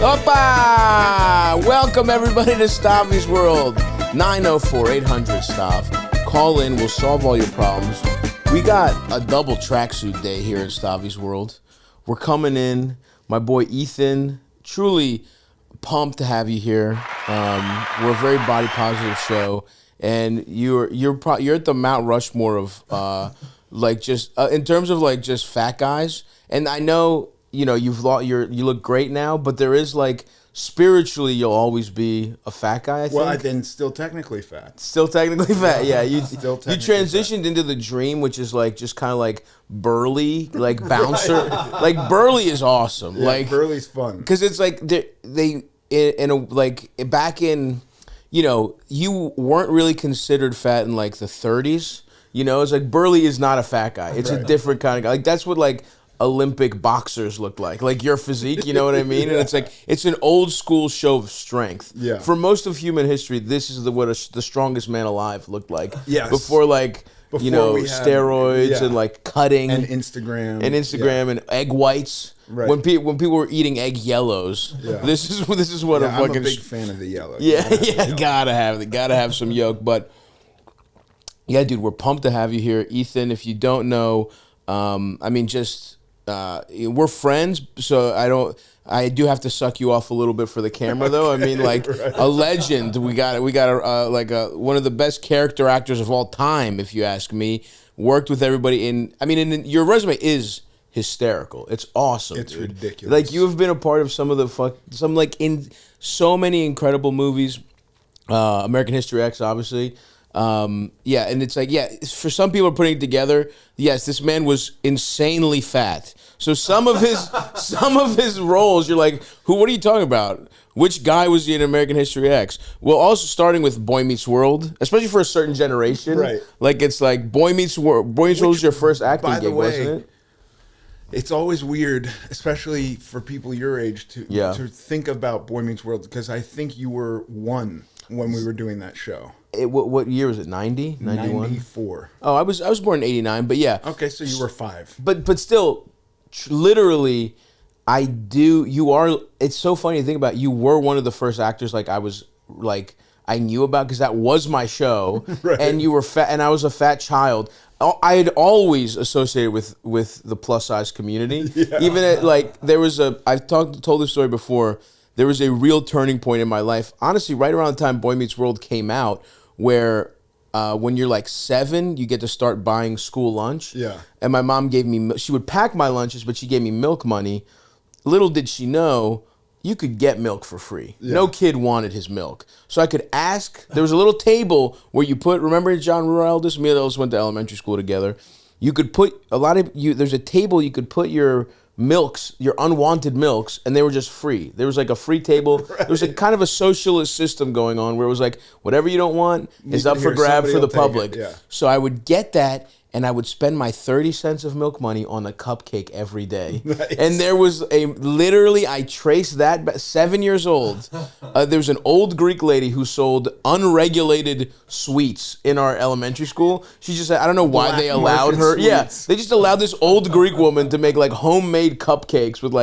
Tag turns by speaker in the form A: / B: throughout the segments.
A: Opa! Welcome everybody to Stavvy's World. 904-800-STAV. Call in, we'll solve all your problems. We got a double tracksuit day here in Stavvy's World. We're coming in. My boy Ethan, truly pumped to have you here. We're a very body positive show, and you're at the Mount Rushmore of in terms of like just fat guys. And I know you look great now, but there is like spiritually you'll always be a fat guy. I think.
B: Well, I've been still technically fat.
A: Still technically fat, yeah. You transitioned
B: fat.
A: into the dream, which is like just kind of like burly, like bouncer. Like burly is awesome.
B: Yeah,
A: like
B: burly's fun
A: because it's like back in, you weren't really considered fat in like the 30s. It's like burly is not a fat guy. It's a different kind of guy. Like that's what like Olympic boxers look like your physique, you know what I mean? And it's like, it's an old school show of strength.
B: Yeah.
A: For most of human history, this is what the strongest man alive looked like.
B: Yes.
A: Before we had steroids and like cutting.
B: And Instagram.
A: And egg whites.
B: Right.
A: When people were eating egg yellows. Yeah. This is what
B: I'm a big fan of the yellow.
A: Gotta have some yolk. But yeah, dude, we're pumped to have you here. Ethan, if you don't know, we're friends, so I do have to suck you off a little bit for the camera, though. I mean, like a legend. We got one of the best character actors of all time, if you ask me. Worked with everybody your resume is hysterical. It's awesome.
B: It's
A: dude.
B: ridiculous.
A: Like you have been a part of in so many incredible movies. American History X, obviously. And it's like, for some people putting it together, yes, this man was insanely fat. So some of his roles, you're like, what are you talking about? Which guy was he in American History X? Well, also starting with Boy Meets World, especially for a certain generation.
B: Right.
A: Like it's like Boy Meets World. Boy Meets World was your first acting gig, wasn't it?
B: It's always weird, especially for people your age, to think about Boy Meets World, because I think you were one when we were doing that show.
A: What year was it? 90? 91?
B: 94.
A: Oh, I was born in 89, but yeah.
B: Okay, so you were 5.
A: But still, literally, it's so funny to think about. You were one of the first actors I knew about, because that was my show. Right. And you were fat, and I was a fat child. I had always associated with the plus size community. Yeah. Even I've told this story before. There was a real turning point in my life. Honestly, right around the time Boy Meets World came out, where when you're like 7, you get to start buying school lunch.
B: Yeah.
A: And my mom she would pack my lunches, but she gave me milk money. Little did she know, you could get milk for free. Yeah. No kid wanted his milk. So I could ask, there was a little table where remember John Rueldis? Me and those went to elementary school together. You could put there's a table you could put your milks, your unwanted milks, and they were just free. There was like a free table. Right. There was a kind of a socialist system going on where it was like, whatever you don't want is up for grab for the public. Yeah. So I would get that, and I would spend my 30 cents of milk money on a cupcake every day. Nice. And there was I traced that, 7 years old. There was an old Greek lady who sold unregulated sweets in our elementary school. She just said, I don't know why they allowed her. Sweets. Yeah, they just allowed this old Greek woman to make like homemade cupcakes with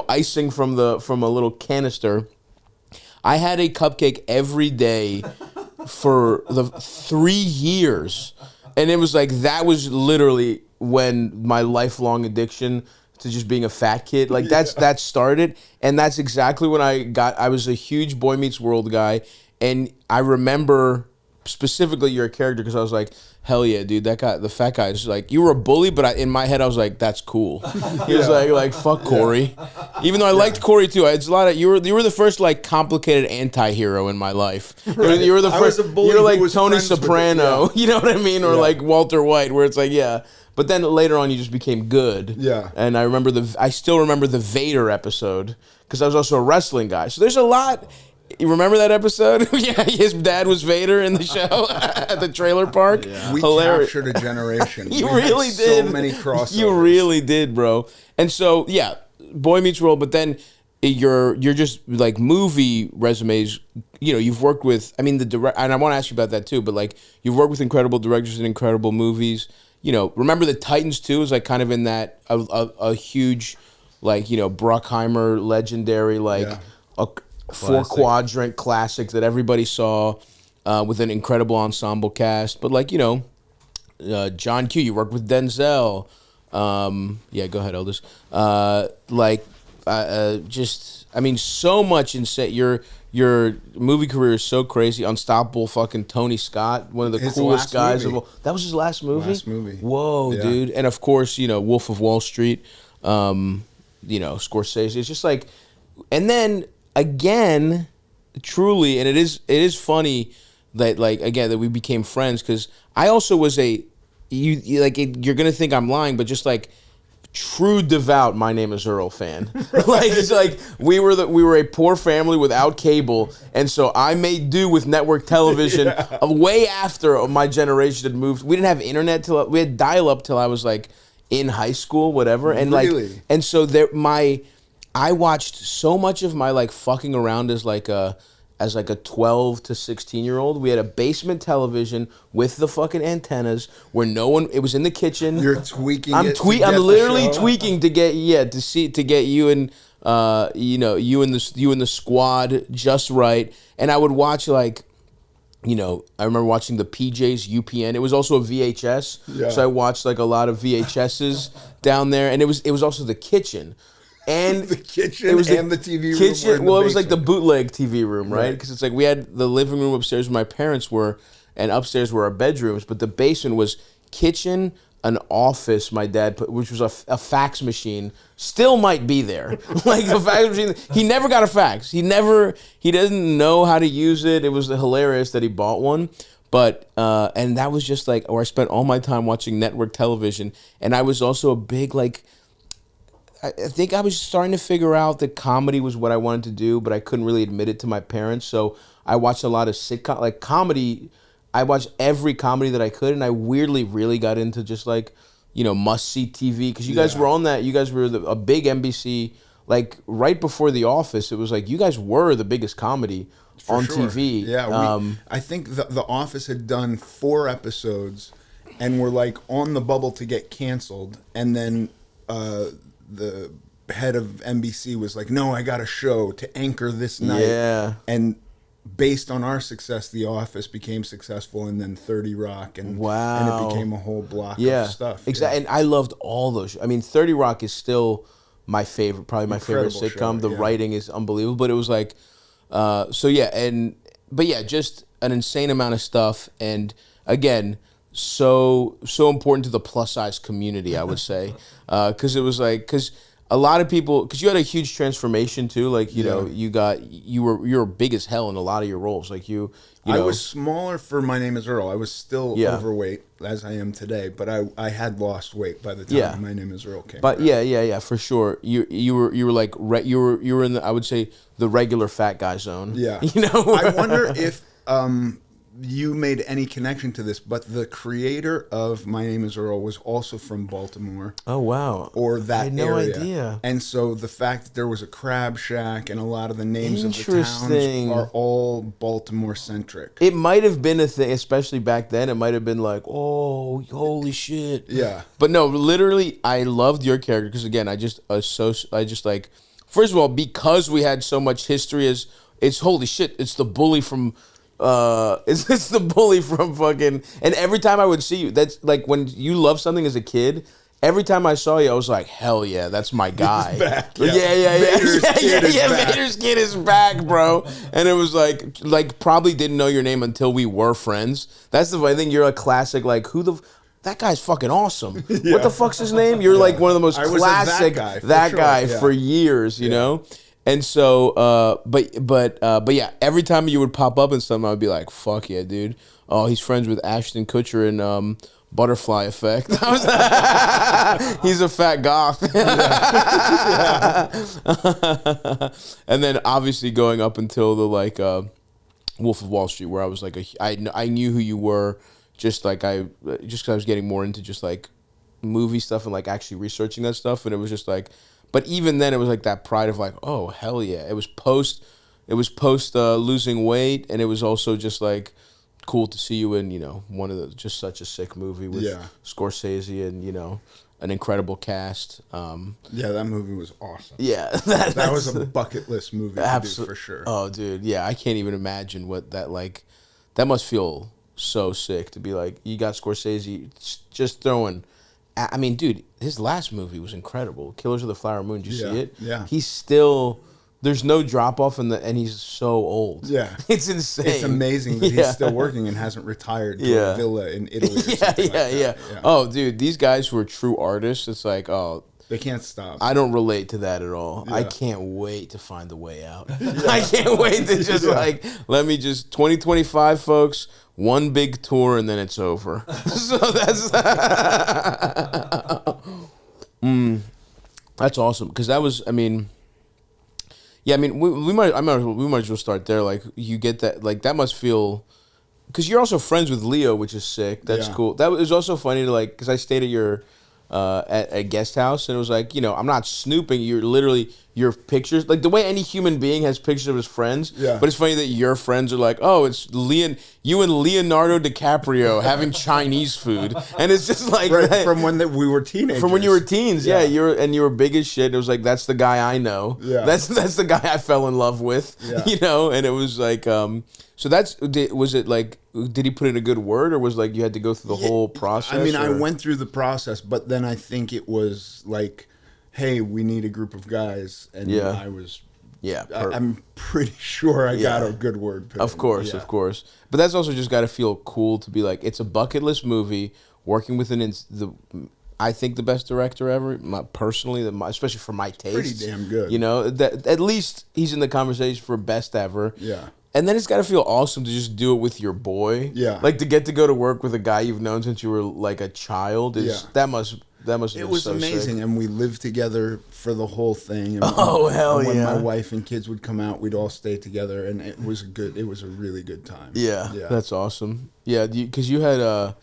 A: icing from a little canister. I had a cupcake every day for the 3 years. And it was like, that was literally when my lifelong addiction to just being a fat kid, that started. And that's exactly when I was a huge Boy Meets World guy. And I remember specifically your character, because I was like, hell yeah, dude, that guy, the fat guy, is like, you were a bully, but in my head, I was like, that's cool. He was like, fuck Corey. Even though I liked Corey too. It's a lot of, you were the first complicated anti-hero in my life. Right. You were the first, you were like Tony Soprano, you know what I mean? Or like Walter White, where it's like, yeah. But then later on, you just became good. Yeah. And I still remember the Vader episode, because I was also a wrestling guy. So there's a lot. You remember that episode? Yeah, his dad was Vader in the show at the trailer park. Yeah.
B: We captured a generation.
A: You really did.
B: So many crossovers.
A: You really did, bro. And so, yeah, Boy Meets World, but then you're just like movie resumes. You've worked with, and I want to ask you about that too, but you've worked with incredible directors and incredible movies. Remember the Titans too is kind of in that a huge like, you know, Bruckheimer, legendary, like a four-quadrant classic that everybody saw with an incredible ensemble cast. But, like, you know, John Q, you worked with Denzel. Yeah, go ahead, Eldest. Just, I mean, so much insane. Your movie career is so crazy. Unstoppable fucking Tony Scott, one of the coolest guys of all. That was his last movie?
B: Last movie.
A: Whoa, dude. And of course, you know, Wolf of Wall Street, you know, Scorsese. It's just like, and then again, truly, and it is funny that, like, again, that we became friends, because I also was you're gonna think I'm lying, but just like true devout My Name Is Earl fan. Like, it's like we were a poor family without cable, and so I made do with network television way after my generation had moved. We didn't have internet we had dial up till I was like in high school, whatever. And
B: really?
A: Like, and so I watched so much of my like fucking around as like a 12 to 16-year-old. We had a basement television with the fucking antennas where it was in the kitchen.
B: You're tweaking
A: I'm literally tweaking to get you and you know, you and the squad just right. And I would watch, like, you know, I remember watching the PJs UPN. It was also a VHS. Yeah. So I watched like a lot of VHSs down there, and it was also the kitchen. And
B: the kitchen and the TV room.
A: Well, it was like the bootleg TV room, right? Because it's like we had the living room upstairs where my parents were, and upstairs were our bedrooms. But the basement was kitchen, an office my dad put, which was a fax machine. Still might be there. Like the fax machine. He never got a fax. He doesn't know how to use it. It was hilarious that he bought one. But, and that was just like where I spent all my time watching network television. And I was also a big, like, I think I was starting to figure out that comedy was what I wanted to do, but I couldn't really admit it to my parents. So I watched a lot of sitcom, like comedy. I watched every comedy that I could, and I weirdly really got into just like, you know, must-see TV. Because you guys were on that. You guys were a big NBC, like right before The Office. It was like you guys were the biggest comedy on TV.
B: Yeah, I think the Office had done 4 episodes and were like on the bubble to get canceled. And then the head of NBC was like, no, I got a show to anchor this night.
A: Yeah.
B: And based on our success, The Office became successful, and then 30 Rock, and it became a whole block of stuff.
A: Exactly. Yeah. And I loved all those. I mean, 30 Rock is still my favorite, probably my favorite sitcom. The writing is unbelievable, but it was like, just an insane amount of stuff. And again, so important to the plus size community, I would say, because it was like, because a lot of people, because you had a huge transformation too, like, you know, you were big as hell in a lot of your roles, like you know.
B: I was smaller for My Name Is Earl. I was still overweight as I am today, but I had lost weight by the time My Name Is Earl came.
A: But out. For sure, you were like you were in the, I would say, the regular fat guy zone.
B: Yeah,
A: you know.
B: I wonder if you made any connection to this, but the creator of My Name Is Earl was also from Baltimore.
A: Oh, wow.
B: Or that
A: I had no
B: area.
A: idea.
B: And so the fact that there was a crab shack and a lot of the names of the towns are all Baltimore-centric.
A: It might have been a thing, especially back then. It might have been like, oh, holy shit.
B: Yeah.
A: But no, literally, I loved your character because, again, I just like, first of all, because we had so much history it's holy shit, it's the bully from... it's the bully from fucking, and every time I would see you, that's like when you love something as a kid, every time I saw you, I was like, hell yeah, that's my guy.
B: He's back.
A: Vader's kid is back, bro. And it was like probably didn't know your name until we were friends. That's the funny thing. You're a classic, like, that guy's fucking awesome. Yeah. What the fuck's his name? You're like one of the most classic that guy for years, you know? And so, but yeah, every time you would pop up in something, I would be like, fuck yeah, dude. Oh, he's friends with Ashton Kutcher in Butterfly Effect. He's a fat goth. And then obviously going up until the like Wolf of Wall Street, where I was like, I knew who you were, just because I was getting more into just like movie stuff and like actually researching that stuff, and it was just like. But even then, it was like that pride of like, oh, hell yeah. It was post losing weight, and it was also just like cool to see you in, you know, one of the, just such a sick movie with Scorsese and, you know, an incredible cast.
B: Yeah, that movie was awesome.
A: Yeah,
B: that was a bucket list movie to do for sure.
A: Oh, dude, yeah, I can't even imagine what that like. That must feel so sick to be like, you got Scorsese just throwing. I mean, dude, his last movie was incredible. Killers of the Flower Moon. Did you see it?
B: Yeah.
A: He's still. There's no drop off and he's so old.
B: Yeah,
A: it's insane.
B: It's amazing that he's still working and hasn't retired to a villa in Italy. Yeah.
A: Oh, dude, these guys who are true artists, it's like, oh,
B: they can't stop.
A: I don't relate to that at all. Yeah. I can't wait to find the way out. I can't wait to just let me just 2025, folks. One big tour and then it's over. So that's that's awesome because that was, I mean. Yeah, I mean, we might as well start there. Like, you get that, like, that must feel, because you're also friends with Leo, which is sick. That's cool. That was also funny to, like, because I stayed at your, at a guest house, and it was like, you know, I'm not snooping. You're literally, your pictures, like the way any human being has pictures of his friends.
B: Yeah.
A: But it's funny that your friends are like, oh, it's you and Leonardo DiCaprio having Chinese food, and it's just like
B: from when we were teenagers.
A: From when you were teens, yeah. You were big as shit. It was like, that's the guy I know.
B: Yeah.
A: That's the guy I fell in love with.
B: Yeah.
A: You know, and it was like, so was it like, did he put in a good word, or was like you had to go through the whole process?
B: I mean, I went through the process, but then I think it was like, hey, we need a group of guys, and I was. Yeah, I'm pretty sure I got a good word.
A: Of course. But that's also just got to feel cool to be like, it's a bucket list movie, working with I think the best director ever, personally, especially for my taste.
B: Pretty damn good.
A: You know, that at least he's in the conversation for best ever.
B: Yeah.
A: And then it's got to feel awesome to just do it with your boy.
B: Yeah.
A: Like, to get to go to work with a guy you've known since you were like a child that must have been
B: It was
A: so
B: amazing,
A: sick.
B: And we lived together for the whole thing. And when my wife and kids would come out, we'd all stay together, and it was a really good time.
A: Yeah. That's awesome. Yeah, because you had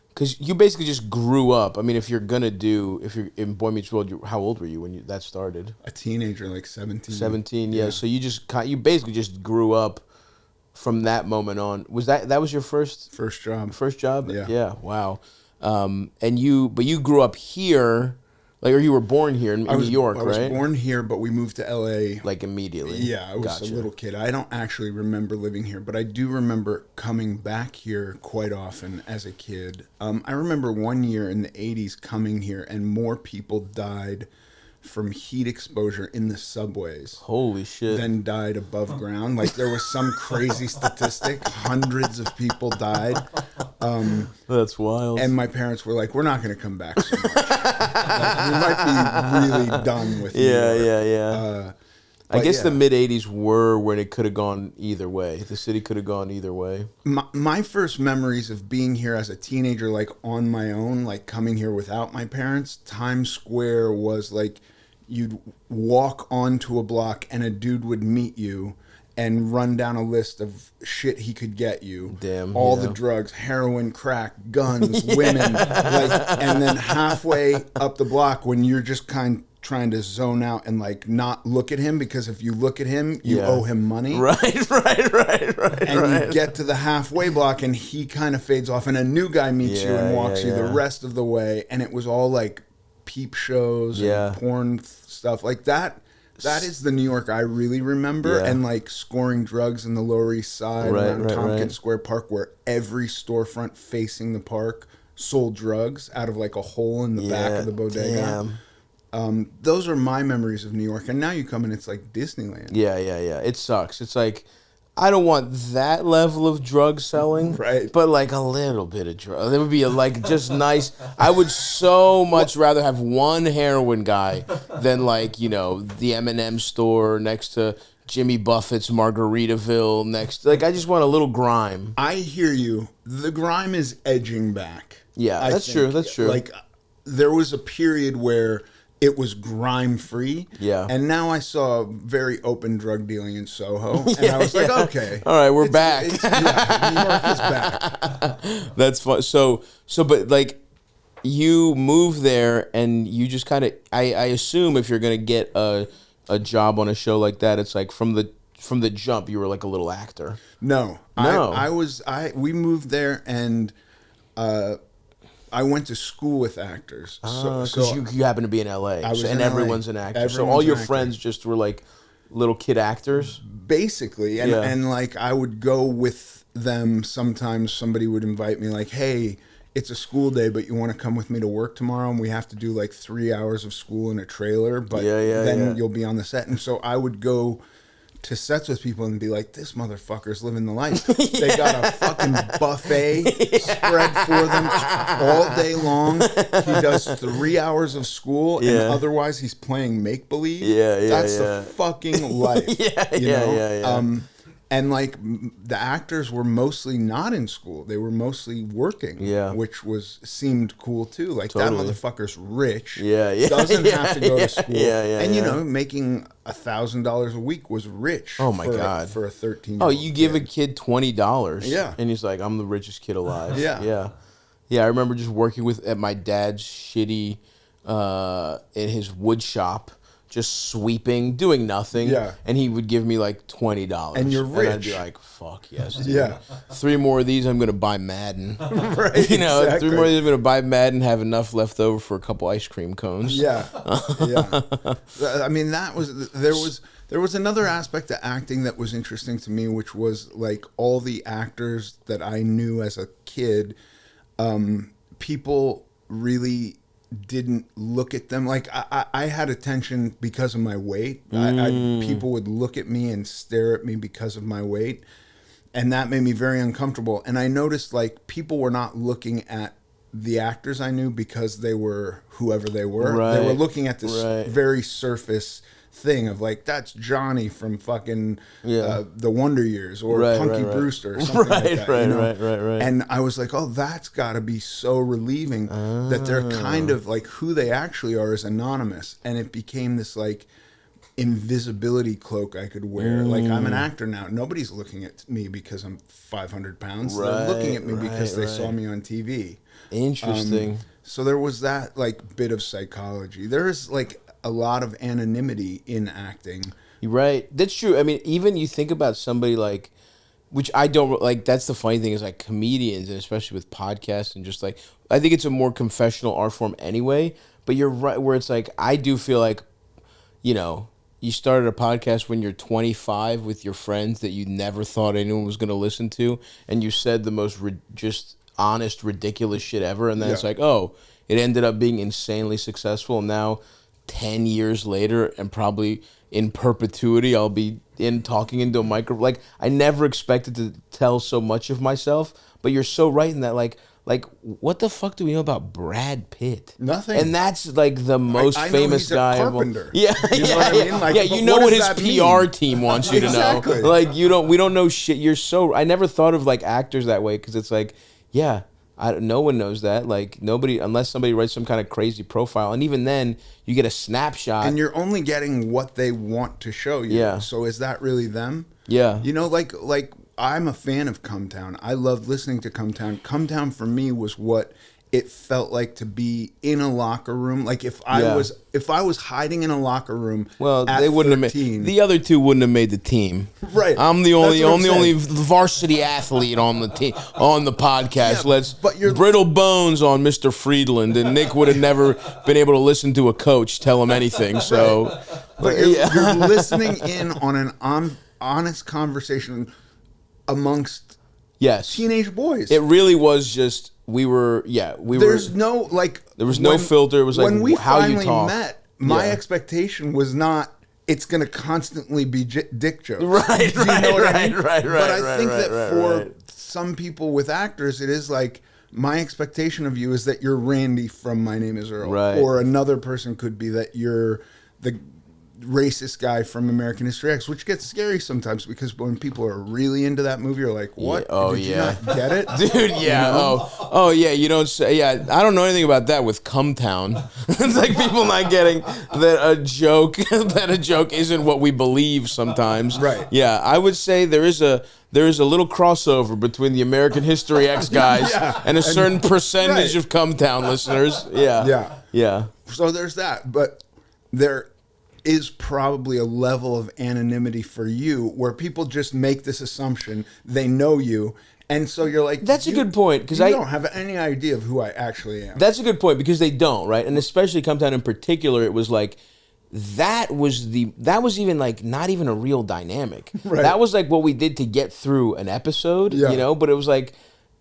A: because you basically just grew up. I mean, if you're in Boy Meets World, how old were you when that started?
B: A teenager, like 17.
A: 17, yeah. So you basically just grew up from that moment on. Was that was your first
B: job?
A: First job?
B: Yeah.
A: Yeah. Wow. But you grew up here, like, or you were born here in New York, right?
B: I was born here, but we moved to L.A.
A: like immediately.
B: Yeah, I was a little kid. I don't actually remember living here, but I do remember coming back here quite often as a kid. I remember one year in the 80s coming here, and more people died from heat exposure in the subways.
A: Holy shit.
B: Than died above ground. Like, there was some crazy statistic. Hundreds of people died.
A: That's wild.
B: And my parents were like, we're not going to come back so much. Like, we might be really done with New York.
A: Yeah. I guess the mid-'80s were when it could have gone either way. The city could have gone either way.
B: My first memories of being here as a teenager, like, on my own, like, coming here without my parents, Times Square was like, you'd walk onto a block and a dude would meet you and run down a list of shit he could get you.
A: Damn.
B: All the drugs, heroin, crack, guns, women. Like, and then halfway up the block, when you're just trying to zone out and, like, not look at him, because if you look at him, you owe him money.
A: Right.
B: And you get to the halfway block and he kind of fades off, and a new guy meets you and walks you the rest of the way. And it was all like peep shows and porn stuff like that. That is the New York I really remember. And, like, scoring drugs in the Lower East Side around Tompkins Square Park, where every storefront facing the park sold drugs out of, like, a hole in the back of the bodega. Damn. Those are my memories of New York. And now you come and it's like Disneyland.
A: Yeah. It sucks. It's like, I don't want that level of drug selling,
B: right?
A: But, like, a little bit of drug. It would be like just nice. I would so much rather have one heroin guy than, like, you know, the M&M store next to Jimmy Buffett's Margaritaville next. Like, I just want a little grime.
B: I hear you. The grime is edging back.
A: Yeah, that's true.
B: Like, there was a period where it was grime free.
A: Yeah.
B: And now I saw very open drug dealing in Soho. And I was like, okay.
A: All right, we're back.
B: New York is back.
A: That's fun. So, but, like, you move there and you just kind of, I assume if you're going to get a job on a show like that, it's like from the jump, you were like a little actor.
B: No. We moved there and, I went to school with actors.
A: Because you happen to be in LA,
B: I was in
A: and
B: LA.
A: everyone's an actor. So
B: Everyone's
A: all your
B: an actor.
A: friends just were like little kid actors?
B: Basically. And like I would go with them. Sometimes somebody would invite me like, hey, it's a school day, but you want to come with me to work tomorrow? And we have to do like 3 hours of school in a trailer, but then you'll be on the set. And so I would go to sets with people and be like, this motherfucker's living the life. They got a fucking buffet spread for them all day long. He does 3 hours of school and otherwise he's playing make-believe. That's the fucking life. You know? And like the actors were mostly not in school; they were mostly working, which seemed cool too. Like that motherfucker's rich, doesn't have to go to school, and you know, making $1,000 a week was rich.
A: Oh my god,
B: for a 13.
A: Oh, you give a kid $20, and he's like, "I'm the richest kid alive." Yeah. I remember just working at my dad's shitty, in his wood shop. Just sweeping, doing nothing, and he would give me like $20,
B: and you're rich.
A: And I'd be like, "Fuck yes, dude. 3 more of these, I'm gonna buy Madden." Right? You know, exactly. 3 more of these, I'm gonna buy Madden, have enough left over for a couple ice cream cones.
B: I mean, there was another aspect to acting that was interesting to me, which was like all the actors that I knew as a kid. People really didn't look at them like I had attention because of my weight. People would look at me and stare at me because of my weight, and that made me very uncomfortable. And I noticed like people were not looking at the actors I knew because they were whoever they were. They were looking at this very surface thing of like, that's Johnny from fucking the Wonder Years or Punky Brewster or something like that. Right. And I was like, oh, that's got to be so relieving that they're kind of like who they actually are is anonymous. And it became this like invisibility cloak I could wear. Like, I'm an actor now. Nobody's looking at me because I'm 500 pounds. They're looking at me because they saw me on TV.
A: Interesting.
B: So there was that like bit of psychology. There is like a lot of anonymity in acting.
A: You're right. That's true. I mean, even you think about somebody like, which I don't like, that's the funny thing is like comedians, and especially with podcasts and just like, I think it's a more confessional art form anyway, but you're right where it's like, I do feel like, you know, you started a podcast when you're 25 with your friends that you never thought anyone was going to listen to, and you said the most just honest, ridiculous shit ever, and then it's like, oh, it ended up being insanely successful, and now 10 years later, and probably in perpetuity, I'll be talking into a microphone. Like, I never expected to tell so much of myself, but you're so right in that, like, what the fuck do we know about Brad Pitt?
B: Nothing.
A: And that's like the most
B: I
A: famous
B: know he's
A: guy.
B: A carpenter.
A: You know what I mean? Like, you know what his PR team wants you to know. Like, we don't know shit. I never thought of like actors that way, because it's like, no one knows that. Like, nobody, unless somebody writes some kind of crazy profile, and even then, you get a snapshot,
B: and you're only getting what they want to show you. Yeah. So is that really them?
A: Yeah.
B: You know, like I'm a fan of Come Town. I love listening to Come Town. Come Town for me was what it felt like to be in a locker room. Like if I was hiding in a locker room. Well, they wouldn't 13,
A: have made the other two wouldn't have made the team.
B: Right.
A: I'm the only varsity athlete on the team on the podcast.
B: Yeah,
A: brittle bones on Mr. Friedland, and Nick would have never been able to listen to a coach tell him anything. So,
B: but you're listening in on an honest conversation amongst teenage boys.
A: It really was just
B: There's no like
A: there was no filter. It was like
B: when we
A: how
B: finally
A: you talk.
B: met. My expectation was not it's going to constantly be dick jokes.
A: Right.
B: But I think that for
A: right.
B: some people with actors, it is like, my expectation of you is that you're Randy from My Name Is Earl, or another person could be that you're the racist guy from American History X, which gets scary sometimes because when people are really into that movie, you're like, what? Did you not get it?
A: Dude, yeah. You know? You don't say, I don't know anything about that with Come Town. It's like people not getting that a joke isn't what we believe sometimes.
B: Right.
A: Yeah, I would say there is a little crossover between the American History X guys and a certain percentage of Come Town listeners. Yeah.
B: So there's that, but there is probably a level of anonymity for you where people just make this assumption they know you, And so you're like,
A: that's a good point, because I
B: don't have any idea of who I actually am.
A: That's a good point, because they don't, right? And especially Come Town in particular, it was like that was even like not even a real dynamic.
B: Right.
A: That was like what we did to get through an episode, you know. But it was like,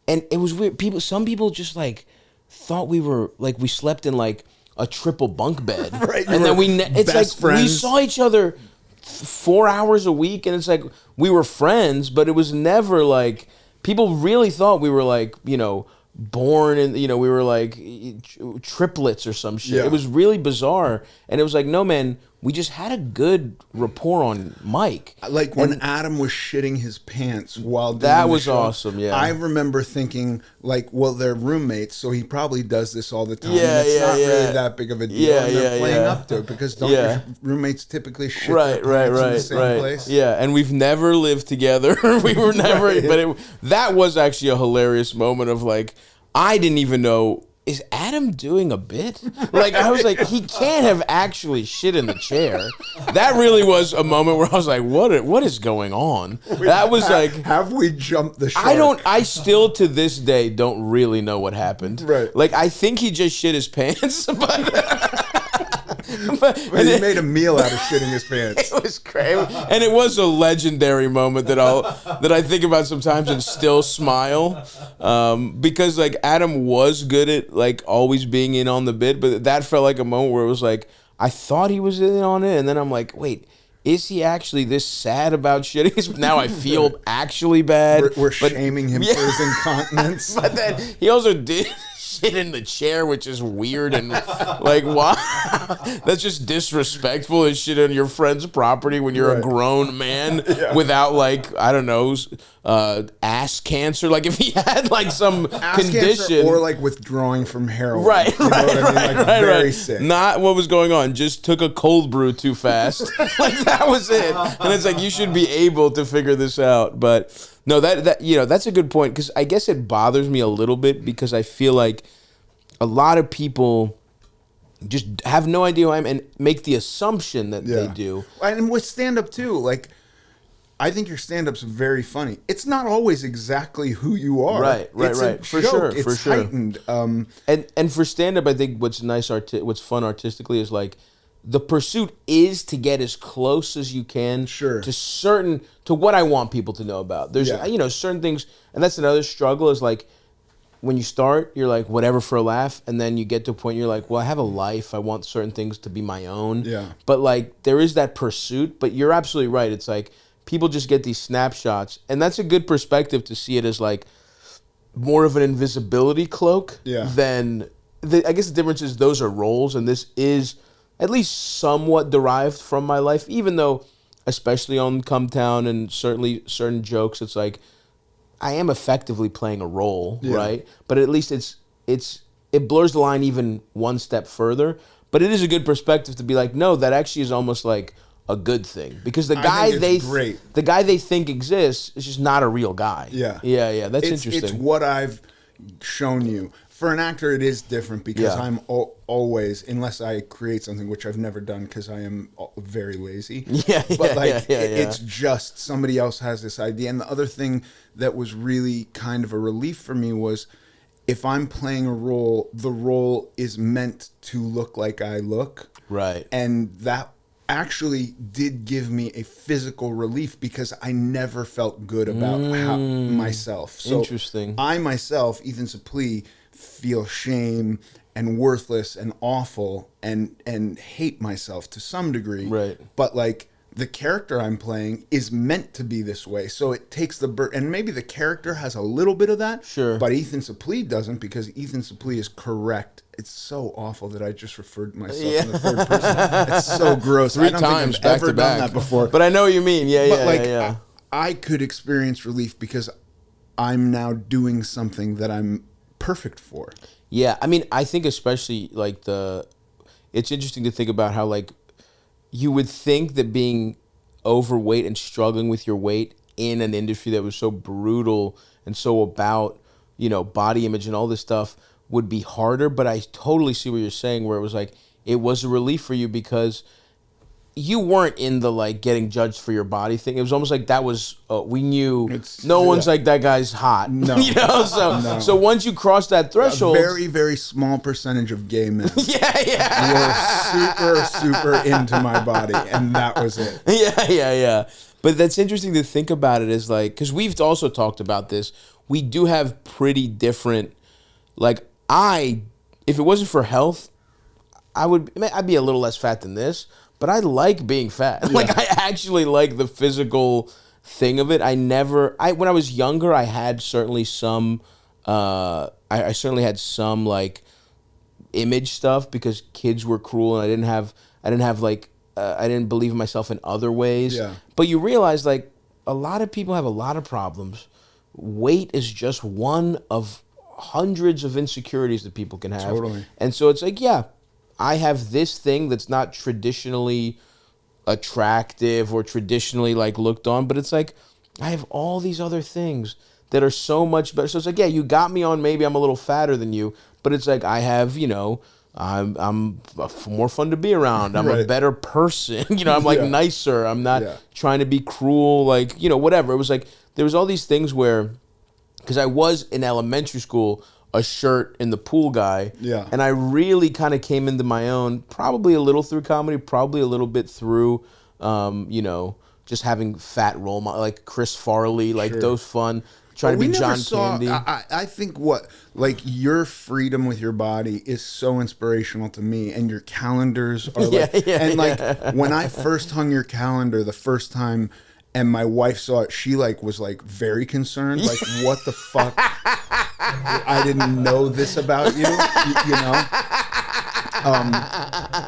A: and it was weird. Some people just like thought we were like we slept in like a triple bunk bed,
B: right?
A: And then it's like friends. We saw each other 4 hours a week, and it's like we were friends, but it was never like. People really thought we were like, you know, born and, you know, we were like triplets or some shit. Yeah. It was really bizarre. And it was like, no, man, we just had a good rapport on mic.
B: Like when Adam was shitting his pants while doing
A: that was
B: the show,
A: awesome, yeah.
B: I remember thinking, like, well, they're roommates, so he probably does this all the time.
A: Yeah,
B: and it's not really that big of a deal.
A: Yeah,
B: and they're playing up to it, because don't your roommates typically shit their pants in the same place?
A: Yeah, and we've never lived together. We were never, but that was actually a hilarious moment of like, I didn't even know, is Adam doing a bit? Like, I was like, he can't have actually shit in the chair. That really was a moment where I was like, what is going on? That was like,
B: have we jumped the shark?
A: I still to this day don't really know what happened.
B: Right.
A: Like, I think he just shit his pants,
B: but he made a meal out of shitting his pants.
A: It was crazy, and it was a legendary moment that I think about sometimes and still smile, because like Adam was good at like always being in on the bit, but that felt like a moment where it was like I thought he was in on it, and then I'm like, wait, is he actually this sad about shitting? Now I feel actually bad.
B: We're shaming him for his incontinence.
A: But then he also did shit in the chair, which is weird and like, why? That's just disrespectful as shit on your friend's property when you're a grown man without like, I don't know, ass cancer. Like if he had like some
B: ass
A: condition,
B: or like withdrawing from heroin,
A: right?
B: Very sick.
A: Not what was going on. Just took a cold brew too fast. Like that was it. And it's like you should be able to figure this out, but. No, that you know, that's a good point, because I guess it bothers me a little bit because I feel like a lot of people just have no idea who I am and make the assumption that they do.
B: And with stand-up too, like I think your stand-up's very funny. It's not always exactly who you are.
A: Right. For sure.
B: It's heightened.
A: And for stand-up, I think what's nice, what's fun artistically is like, the pursuit is to get as close as you can to what I want people to know about. There's you know, certain things, and that's another struggle is like when you start, you're like whatever for a laugh, and then you get to a point you're like, well, I have a life. I want certain things to be my own.
B: Yeah.
A: But like there is that pursuit, but you're absolutely right. It's like people just get these snapshots, and that's a good perspective to see it as like more of an invisibility cloak than I guess the difference is those are roles, and this is at least somewhat derived from my life, even though, especially on Come Town and certainly certain jokes, it's like I am effectively playing a role, right? But at least it blurs the line even one step further. But it is a good perspective to be like, no, that actually is almost like a good thing, because the guy they think exists is just not a real guy. Yeah. That's interesting.
B: It's what I've shown you. For an actor, it is different because I'm always, unless I create something, which I've never done because I am very lazy. It's just somebody else has this idea. And the other thing that was really kind of a relief for me was if I'm playing a role, the role is meant to look like I look.
A: Right.
B: And that actually did give me a physical relief because I never felt good about myself. So
A: interesting.
B: I myself, Ethan Suplee, feel shame and worthless and awful and hate myself to some degree.
A: Right.
B: But like the character I'm playing is meant to be this way. So it takes the and maybe the character has a little bit of that.
A: Sure.
B: But Ethan Suplee doesn't, because Ethan Suplee is correct. It's so awful that I just referred to myself in the third person. It's so gross.
A: 3
B: I don't
A: times
B: think I've
A: back
B: ever
A: to back.
B: done that before.
A: But I know what you mean.
B: Yeah. I could experience relief because I'm now doing something that I'm perfect for.
A: Yeah, I mean, I think especially like it's interesting to think about how like you would think that being overweight and struggling with your weight in an industry that was so brutal and so about, you know, body image and all this stuff would be harder. But I totally see what you're saying, where it was like, it was a relief for you because you weren't in the like getting judged for your body thing. It was almost like that was we knew no one's like that guy's hot.
B: No,
A: you know. So once you cross that threshold,
B: a very very small percentage of gay men,
A: were
B: super into my body, and that was it.
A: Yeah. But that's interesting to think about it as like because we've also talked about this. We do have pretty different. Like if it wasn't for health, I'd be a little less fat than this. But I like being fat. Yeah. Like, I actually like the physical thing of it. When I was younger, I had certainly some, I certainly had some, like, image stuff because kids were cruel and I didn't believe in myself in other ways.
B: Yeah.
A: But you realize, like, a lot of people have a lot of problems. Weight is just one of hundreds of insecurities that people can have.
B: Totally.
A: And so it's like, yeah, I have this thing that's not traditionally attractive or traditionally like looked on, but it's like I have all these other things that are so much better. So it's like, yeah, you got me on maybe I'm a little fatter than you, but it's like I have, I'm more fun to be around. I'm a better person. I'm like nicer. I'm not trying to be cruel, like, whatever. It was like there was all these things where, because I was in elementary school, a shirt in the pool guy.
B: Yeah.
A: And I really kind of came into my own, probably a little through comedy, probably a little bit through, just having fat role models, like Chris Farley, like those fun, trying to be John Candy.
B: I think your freedom with your body is so inspirational to me, and your calendars are like, when I first hung your calendar the first time, and my wife saw it, she was very concerned, like, what the fuck? I didn't know this about you,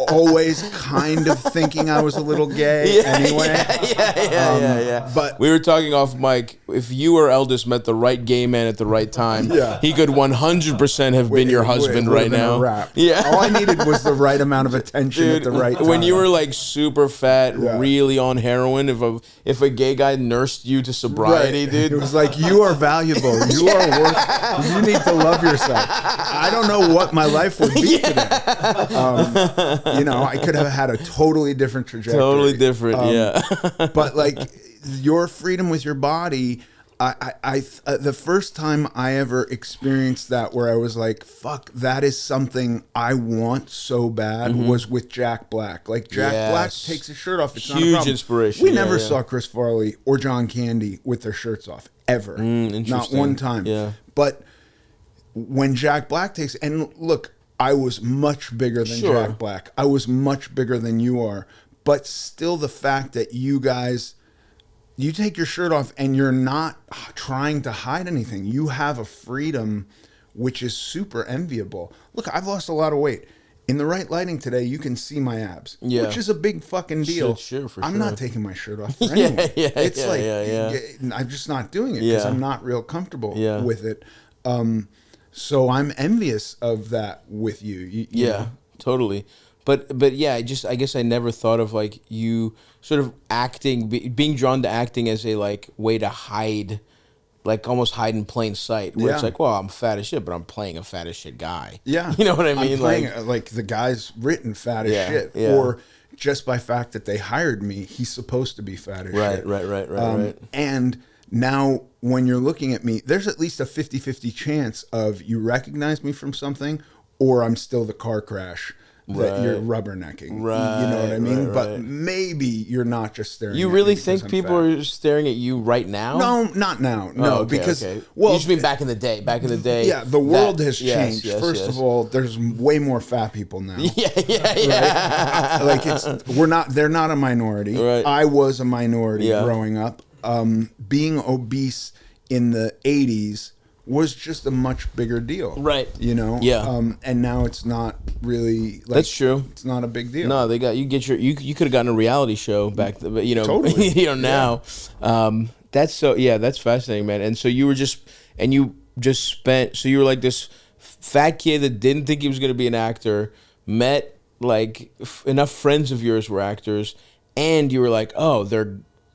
B: always kind of thinking I was a little gay anyway.
A: Yeah. But we were talking off mic. If you or Eldest met the right gay man at the right time, he could 100% have been your husband right now.
B: Yeah. All I needed was the right amount of attention at the right time.
A: When you were like super fat, really on heroin, if a gay guy nursed you to sobriety, dude.
B: It was like, you are valuable. You are worth. You need to love yourself. I don't know what my life would be today. I could have had a totally different trajectory.
A: Totally different,
B: But like your freedom with your body, the first time I ever experienced that, where I was like, "Fuck, that is something I want so bad," was with Jack Black. Like Jack Black takes his shirt off. It's
A: huge
B: not a problem.
A: Inspiration.
B: We never saw Chris Farley or John Candy with their shirts off ever. Not one time.
A: Yeah.
B: But when Jack Black takes, and look, I was much bigger than Jack Black. I was much bigger than you are. But still, the fact that you guys, you take your shirt off and you're not trying to hide anything. You have a freedom which is super enviable. Look, I've lost a lot of weight. In the right lighting today, you can see my abs, which is a big fucking deal. I'm not taking my shirt off for anyone. I'm just not doing it because I'm not real comfortable with it. So I'm envious of that with you. You know?
A: Totally. But yeah, I guess I never thought of like you sort of acting, being drawn to acting as a like way to hide, like almost hide in plain sight. Where it's like, well, I'm fat as shit, but I'm playing a fat as shit guy.
B: Yeah,
A: you know what I mean?
B: I'm playing, like the guy's written fat as shit, or just by fact that they hired me, he's supposed to be fat as shit.
A: Right.
B: And now when you're looking at me, there's at least a 50-50 chance of you recognize me from something, or I'm still the car crash that you're rubbernecking.
A: Right.
B: You know what I mean? But maybe you're not just staring
A: You
B: at
A: really
B: me
A: think people are staring at you right now?
B: No, not now. No, because
A: well, you just mean back in the day.
B: Yeah, the world has changed. First of all, there's way more fat people now.
A: Yeah.
B: Right? Like they're not a minority.
A: Right.
B: I was a minority growing up. Being obese in the 80s was just a much bigger deal.
A: Right.
B: You know?
A: Yeah.
B: And now it's not really like,
A: that's true.
B: It's not a big deal.
A: No, you could have gotten a reality show back then, but
B: totally.
A: Now. That's that's fascinating, man. And so you were like this fat kid that didn't think he was going to be an actor, met like enough friends of yours were actors, and you were like, oh,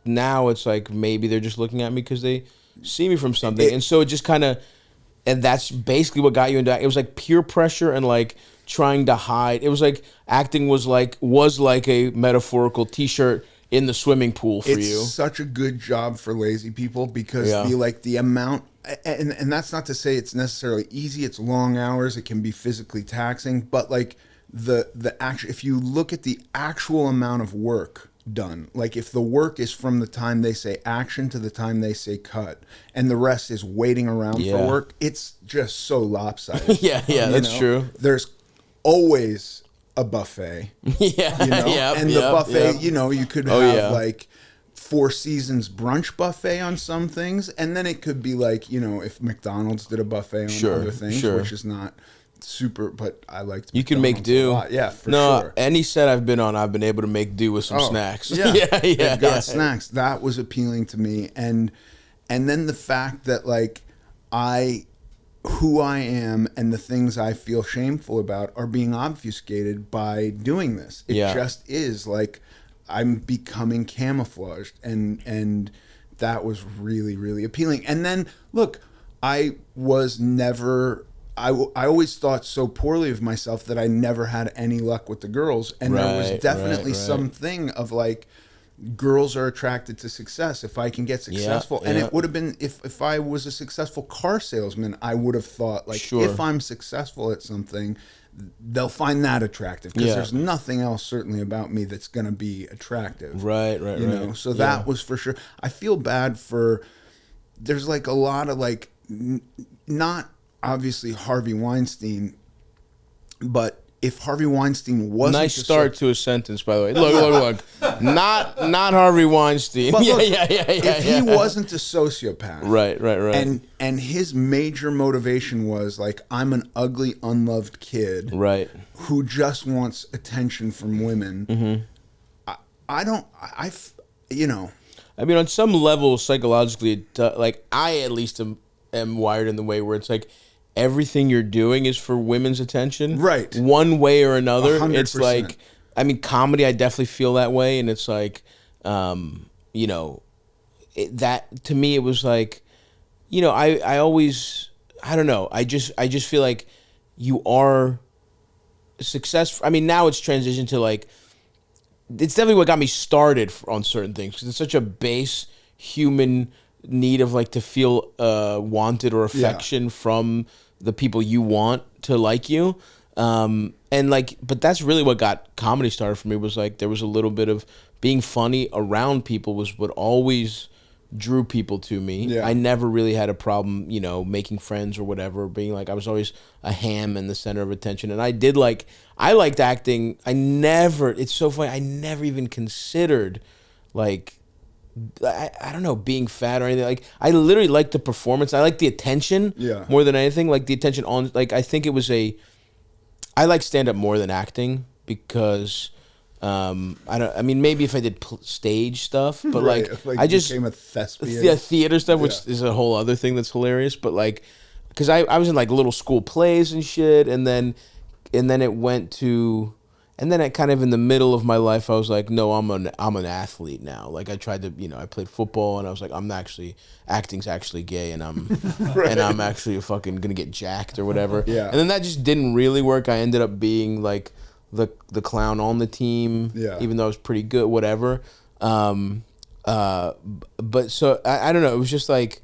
A: now it's like maybe they're just looking at me because they see me from something. And so it just kind of, and that's basically what got you into it. It was like peer pressure and like trying to hide. It was like acting was like a metaphorical T-shirt in the swimming pool for you.
B: It's such a good job for lazy people because the amount, and that's not to say it's necessarily easy. It's long hours. It can be physically taxing, but like the actual, if you look at the actual amount of work done, like if the work is from the time they say action to the time they say cut, and the rest is waiting around for work, it's just so lopsided.
A: That's true.
B: There's always a buffet. And the buffet, you could have like Four Seasons brunch buffet on some things, and then it could be like, if McDonald's did a buffet on other things, which is not super, but I like to.
A: You can make do.
B: Yeah, for sure.
A: Any set I've been on, I've been able to make do with some snacks.
B: They've got snacks. That was appealing to me, and then the fact that like who I am and the things I feel shameful about are being obfuscated by doing this. It just is like I'm becoming camouflaged, and that was really, really appealing. And then look, I was never. I always thought so poorly of myself that I never had any luck with the girls. And there was definitely something of like, girls are attracted to success. If I can get successful. And it would have been, if I was a successful car salesman, I would have thought like, if I'm successful at something, they'll find that attractive. Because there's nothing else certainly about me that's going to be attractive.
A: Right.
B: So that was for sure. I feel bad for, there's like a lot of like, not obviously Harvey Weinstein, but if Harvey Weinstein wasn't
A: nice start to a sentence, by the way. Look. Not Harvey Weinstein.
B: But look, if he wasn't a sociopath,
A: right,
B: and his major motivation was like, I'm an ugly, unloved kid,
A: right,
B: who just wants attention from women. I
A: mean, on some level, psychologically, like I at least am wired in the way where it's like, everything you're doing is for women's attention.
B: Right.
A: One way or another.
B: 100%.
A: It's like, I mean, comedy, I definitely feel that way. And it's like, that to me, it was like, I always, I don't know. I just feel like you are successful. I mean, now it's transitioned to like, it's definitely what got me started on certain things. 'Cause it's such a base human need of like to feel wanted or affection from the people you want to like you, and like, but that's really what got comedy started for me. Was like there was a little bit of being funny around people was what always drew people to me. I never really had a problem, making friends or whatever, being like, I was always a ham in the center of attention. And I liked acting. It's so funny, I never even considered like, I don't know, being fat or anything. Like, I literally like the performance. I like the attention more than anything. Like the attention on, like, I think I like stand-up more than acting because I mean, maybe if I did stage stuff, but like I just
B: became a thespian.
A: Theater stuff, which is a whole other thing that's hilarious. But like, because I was in like little school plays and shit, and then it went to. And then at kind of in the middle of my life, I was like, no, I'm an athlete now. Like I tried to, I played football, and I was like, acting's actually gay, and I'm and I'm actually fucking gonna get jacked or whatever. And then that just didn't really work. I ended up being like the clown on the team, even though I was pretty good, whatever. But so I don't know. It was just like.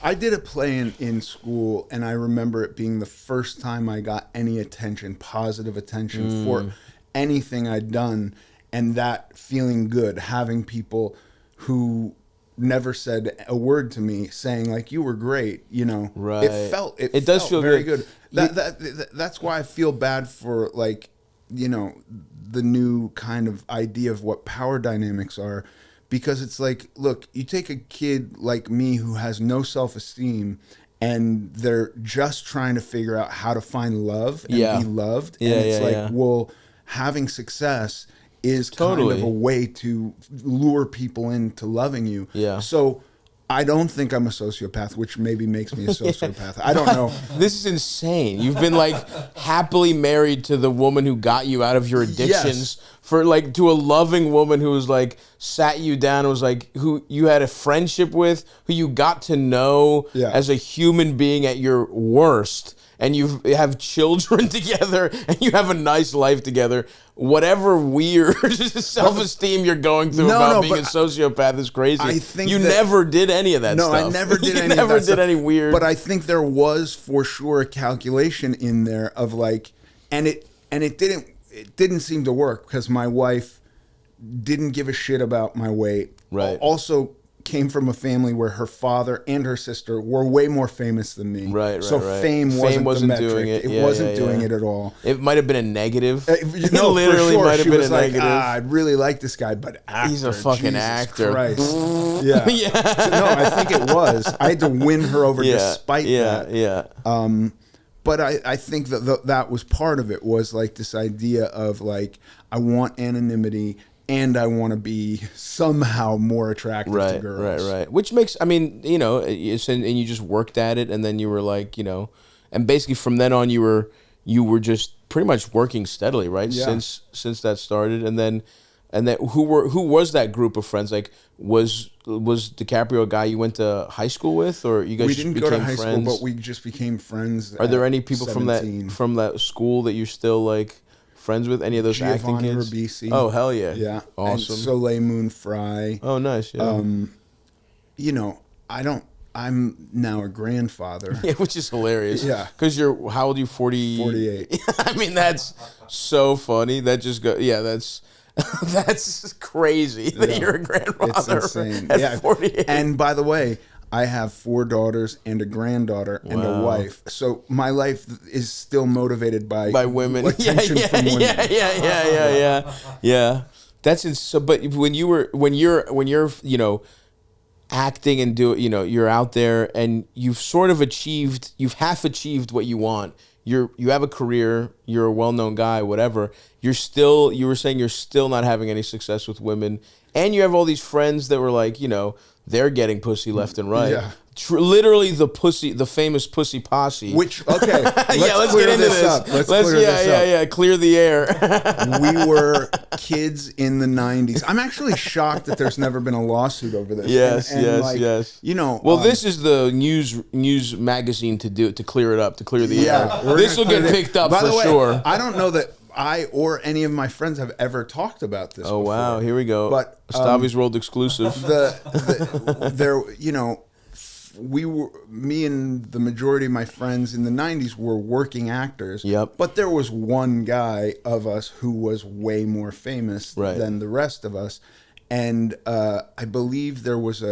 B: I did a play in school, and I remember it being the first time I got any attention, positive attention for anything I'd done, and that feeling good, having people who never said a word to me saying like, you were great,
A: Right.
B: It does feel very good. That's why I feel bad for like, the new kind of idea of what power dynamics are. Because it's like, look, you take a kid like me who has no self-esteem, and they're just trying to figure out how to find love and be loved. And it's well, having success is kind of a way to lure people into loving you. So I don't think I'm a sociopath, which maybe makes me a sociopath. I don't know.
A: This is insane. You've been like happily married to the woman who got you out of your addictions For like to a loving woman who was like sat you down and was like who you had a friendship with, who you got to know as a human being at your worst, and you have children together and you have a nice life together. Whatever weird self-esteem you're going through about being a sociopath is crazy. I think you never did any of that stuff. No,
B: I never did any of that stuff. You never did any weird. But I think there was for sure a calculation in there of like, and it didn't seem to work because my wife didn't give a shit about my weight.
A: Right.
B: Also came from a family where her father and her sister were way more famous than me.
A: Right.
B: So fame wasn't the metric. Doing it. It wasn't doing it at all.
A: It might have been a negative.
B: No,
A: literally
B: for sure.
A: might have been a
B: like,
A: negative.
B: I'd really like this guy, but actor,
A: he's a fucking
B: Jesus
A: actor.
B: Christ. Yeah. So, no, I think it was. I had to win her over despite that.
A: Yeah.
B: But I think that was part of it, was like this idea of like, I want anonymity and I want to be somehow more attractive to girls.
A: Right. Which makes, I mean, you know, and you just worked at it, and then you were like, you know, and basically from then on you were just pretty much working steadily, right? Yeah. Since that started, and then who was that group of friends? Like, was DiCaprio a guy you went to high school with, or you guys?
B: We didn't go to high school, but we just became friends.
A: Are there any people 17. from that school that you're still like friends with? Any of those acting kids?
B: Ribisi.
A: Oh hell yeah!
B: Yeah,
A: awesome.
B: And Soleil Moon Frye.
A: Oh nice. Yeah.
B: You know, I'm now a grandfather.
A: Yeah, which is hilarious.
B: Yeah,
A: because how old are you? 48. I mean, that's so funny. That just go. Yeah, that's. That's crazy that you're a grandfather.
B: It's insane.
A: At 48.
B: And by the way, I have 4 daughters and a granddaughter and a wife. So my life is still motivated by
A: women.
B: Attention from women.
A: Yeah. That's so. But when you're you know, acting and you're out there and you've half achieved what you want. You have a career, you're a well-known guy, whatever. You were saying you're still not having any success with women, and you have all these friends that were like, you know, they're getting pussy left and right.
B: Yeah.
A: Literally the famous Pussy Posse.
B: Which, okay,
A: let's get into this. Clear the air.
B: We were kids in the 90s. I'm actually shocked that there's never been a lawsuit over this.
A: Yes.
B: You know,
A: well, this is the news magazine to clear it up, to clear the air. This will get picked up for sure.
B: I don't know that I or any of my friends have ever talked about this.
A: Oh
B: before.
A: Wow, here we go.
B: But
A: Stavvy's World exclusive.
B: You know, me and the majority of my friends in the 90s were working actors.
A: Yep.
B: But there was one guy of us who was way more famous than the rest of us. And I believe there was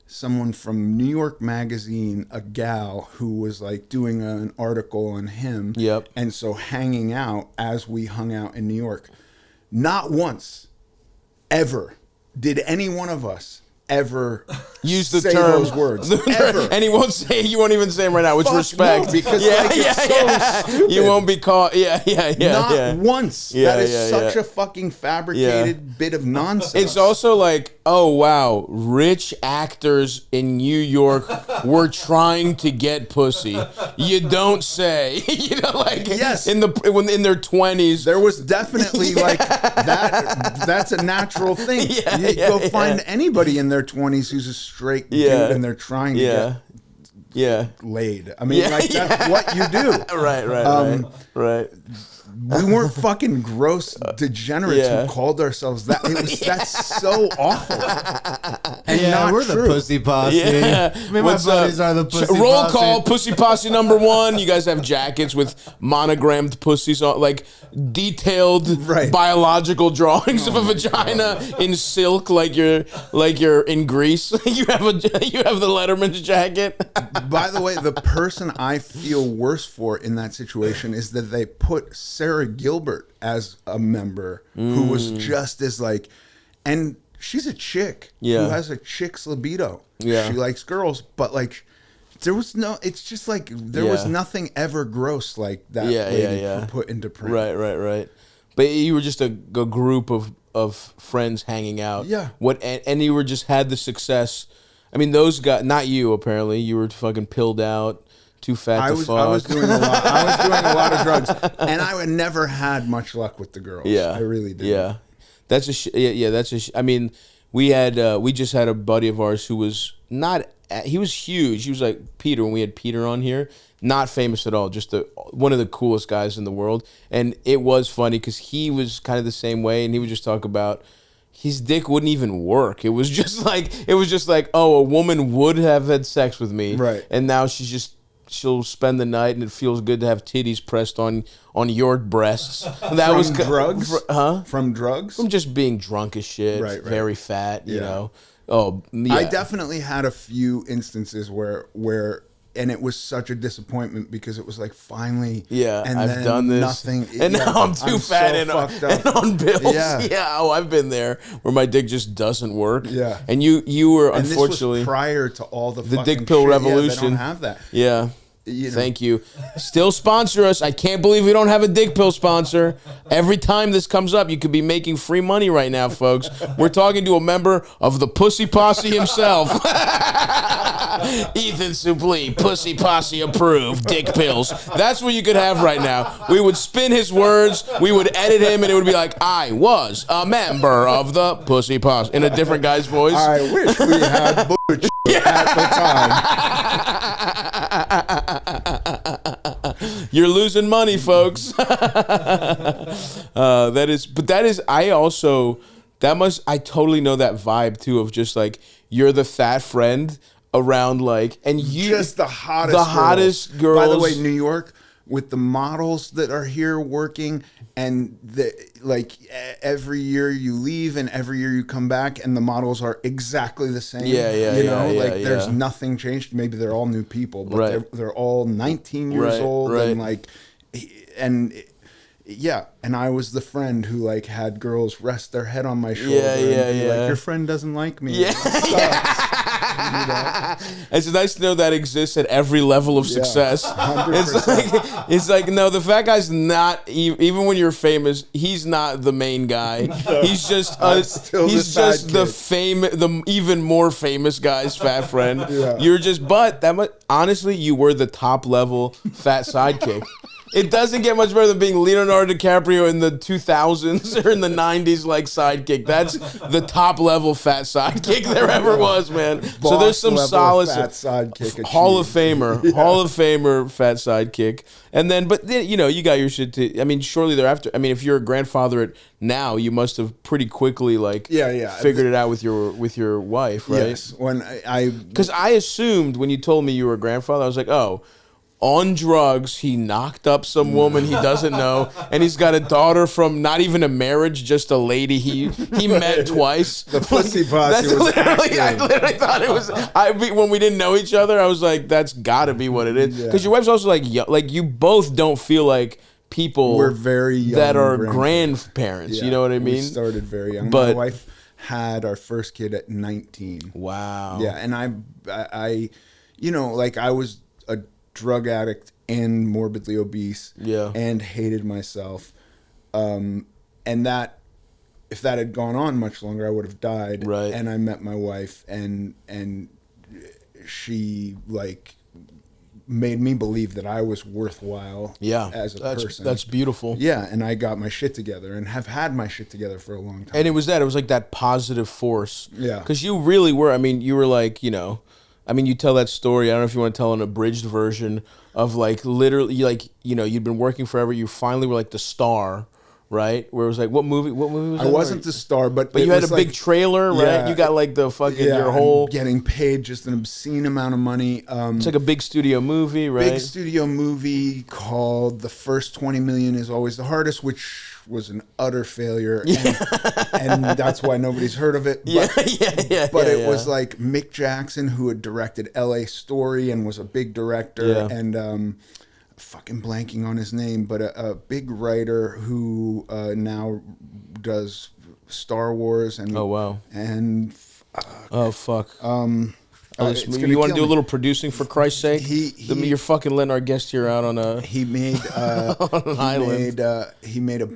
B: someone from New York Magazine, a gal, who was like doing an article on him.
A: Yep.
B: And so hanging out as we hung out in New York. Not once, ever, did any one of us ever
A: use the
B: say
A: term
B: those words ever.
A: And you won't even say them right now, which respect.
B: No, because it's so stupid.
A: You won't be caught.
B: Not once. That is such a fucking fabricated bit of nonsense.
A: It's also like, oh wow, rich actors in New York were trying to get pussy. You don't say. You know, like
B: yes.
A: in their 20s,
B: there was definitely like that. That's a natural thing. You go find anybody in their 20s who's a straight dude and they're trying to get laid. I mean, that's what you do.
A: Right.
B: We weren't fucking gross degenerates who called ourselves that. That's so awful. And
C: we're
B: true.
C: The Pussy Posse.
A: Yeah.
C: I mean, my buddies are the Pussy
A: Roll
C: Posse.
A: call, Pussy Posse #1. You guys have jackets with monogrammed pussies on, like detailed biological drawings of a vagina in silk, like you're in Greece. you have the Letterman's jacket.
B: By the way, the person I feel worse for in that situation is that they put Sarah Gilbert as a member who was just as like, and she's a chick who has a chick's libido.
A: Yeah.
B: She likes girls, but like there was it's just like there was nothing ever gross like that lady put into print.
A: Right. But you were just a group of friends hanging out.
B: Yeah.
A: And you were just had the success. I mean, those guys, not you apparently. You were fucking pilled out, too fat to fuck.
B: I was doing a lot. I was doing a lot of drugs, and I never had much luck with the girls.
A: Yeah,
B: I really did.
A: Yeah, that's I mean, we just had a buddy of ours who was not. He was huge. He was like Peter when we had Peter on here. Not famous at all. Just one of the coolest guys in the world. And it was funny because he was kind of the same way, and he would just talk about his dick wouldn't even work. It was just like oh, a woman would have had sex with me,
B: right?
A: And now she'll spend the night, and it feels good to have titties pressed on your breasts. That
B: from
A: was
B: drugs,
A: huh?
B: From drugs,
A: from just being drunk as shit,
B: right.
A: Very fat, you know.
B: Oh, yeah. I definitely had a few instances where and it was such a disappointment because it was like finally, and
A: I've done this,
B: nothing,
A: and now I'm too fat and on pills. I've been there where my dick just doesn't work. Yeah, and you were unfortunately
B: this was prior to all the
A: dick pill revolution.
B: They don't have that.
A: Yeah. Thank you. Still sponsor us. I can't believe we don't have a dick pill sponsor. Every time this comes up, you could be making free money right now, folks. We're talking to a member of the Pussy Posse himself. Ethan Suplee, Pussy Posse approved, dick pills. That's what you could have right now. We would spin his words, we would edit him, and it would be like, I was a member of the Pussy Posse, in a different guy's voice.
B: I wish we had butch at the time.
A: You're losing money, folks. I totally know that vibe too of just like, you're the fat friend around like, and you
B: just the hottest
A: girls.
B: By the way, New York, with the models that are here working, and every year you leave and every year you come back and the models are exactly the same. There's nothing changed. Maybe they're all new people, but they're all 19 years old and I was the friend who like had girls rest their head on my shoulder and be like, your friend doesn't like me.
A: It's nice to know that exists at every level of success.
B: 100%.
A: It's like no, the fat guy's not even when you're famous. He's not the main guy. He's just the even more famous guy's fat friend. You're just honestly, you were the top level fat sidekick. It doesn't get much better than being Leonardo DiCaprio in the 2000s or in the 90s, like sidekick. That's the top level fat sidekick there ever was, man. So there's some solace.
B: Fat sidekick
A: Hall of Famer, Hall of Famer, fat sidekick. And then, you got your shit to. I mean, shortly thereafter. I mean, if you're a grandfather now, you must have pretty quickly figured it out with your wife, right?
B: Yes. When
A: because I assumed when you told me you were a grandfather, I was like, oh. On drugs, he knocked up some woman he doesn't know, and he's got a daughter from not even a marriage, just a lady he met twice.
B: The Pussy Posse was
A: literally, I literally thought it was. When we didn't know each other, I was like, that's got to be what it is. Because your wife's also like you both don't feel like people.
B: We're very young
A: that are grandparents. You know what I mean? We
B: started very young. My wife had our first kid at 19.
A: Wow.
B: Yeah, and I was a drug addict and morbidly obese, and hated myself, and that if that had gone on much longer, I would have died.
A: Right.
B: And I met my wife, and she made me believe that I was worthwhile. As a person.
A: That's beautiful.
B: Yeah, and I got my shit together and have had my shit together for a long time.
A: And it was like that positive force.
B: Yeah.
A: Because you really were. I mean, you were like, you tell that story. I don't know if you want to tell an abridged version of literally you'd been working forever. You finally were like the star, right? Where it was like, what movie was that?
B: I wasn't the star, but
A: you had a big trailer, right?
B: Yeah,
A: you got like the fucking your whole
B: getting paid just an obscene amount of money.
A: It's like a big studio movie, right?
B: Big studio movie called The First 20 Million Is Always the Hardest, which was an utter failure, and that's why nobody's heard of it. But it was like Mick Jackson, who had directed L.A. Story and was a big director, and fucking blanking on his name, but a big writer who now does Star Wars and and
A: you want to do a little producing for Christ's sake? You're fucking letting our guest here out on a.
B: He made on an island. He made a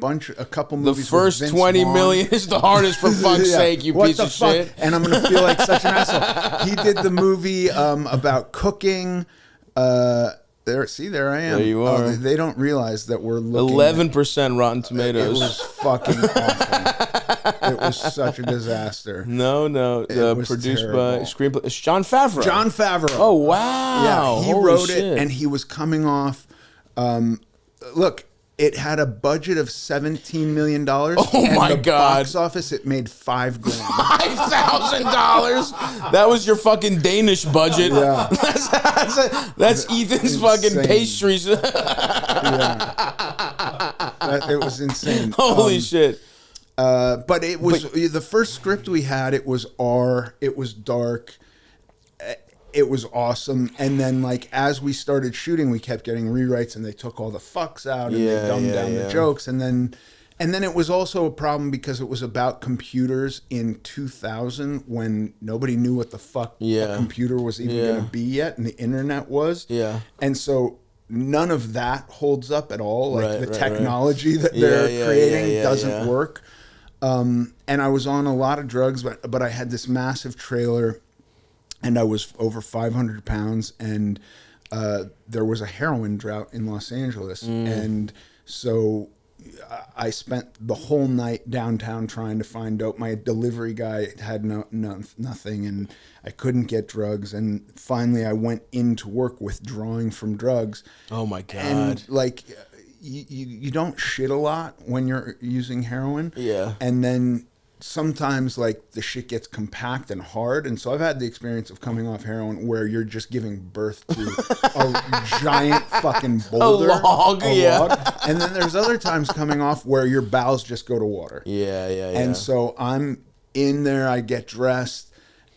B: couple movies.
A: The first 20 million is the hardest, for fuck's sake, you piece of shit.
B: And I'm gonna feel like such an asshole. He did the movie about cooking. There I am.
A: There you are.
B: They don't realize that we're looking
A: 11% Rotten Tomatoes.
B: It was fucking awful. It was such a disaster.
A: No. Produced by screenplay. It's Jon Favreau.
B: Jon Favreau.
A: Oh wow.
B: Yeah, he
A: Holy
B: wrote
A: shit.
B: it, and he was coming off. Look, it had a budget of $17 million.
A: Oh my God!
B: Box office, it made $5 grand.
A: $5,000. That was your fucking Danish budget.
B: Yeah.
A: That's Ethan's fucking pastries.
B: Yeah. It was insane.
A: Holy shit.
B: But it was the first script we had. It was R. It was dark. It was awesome. And then, like, as we started shooting, we kept getting rewrites, and they took all the fucks out and they dumbed down the jokes. And then it was also a problem because it was about computers in 2000 when nobody knew what the fuck a computer was even going to be yet, and the internet was. Yeah. And so none of that holds up at all. Like the technology that they're creating doesn't work. And I was on a lot of drugs, but I had this massive trailer, and I was over 500 pounds, and there was a heroin drought in Los Angeles. And so I spent the whole night downtown trying to find dope. My delivery guy had nothing, and I couldn't get drugs. And finally, I went into work withdrawing from drugs.
A: Oh, my God.
B: And, like, you don't shit a lot when you're using heroin. Yeah. And then sometimes, like, the shit gets compact and hard. And so I've had the experience of coming off heroin where you're just giving birth to a giant fucking boulder.
A: A log.
B: And then there's other times coming off where your bowels just go to water. Yeah. And so I'm in there, I get dressed.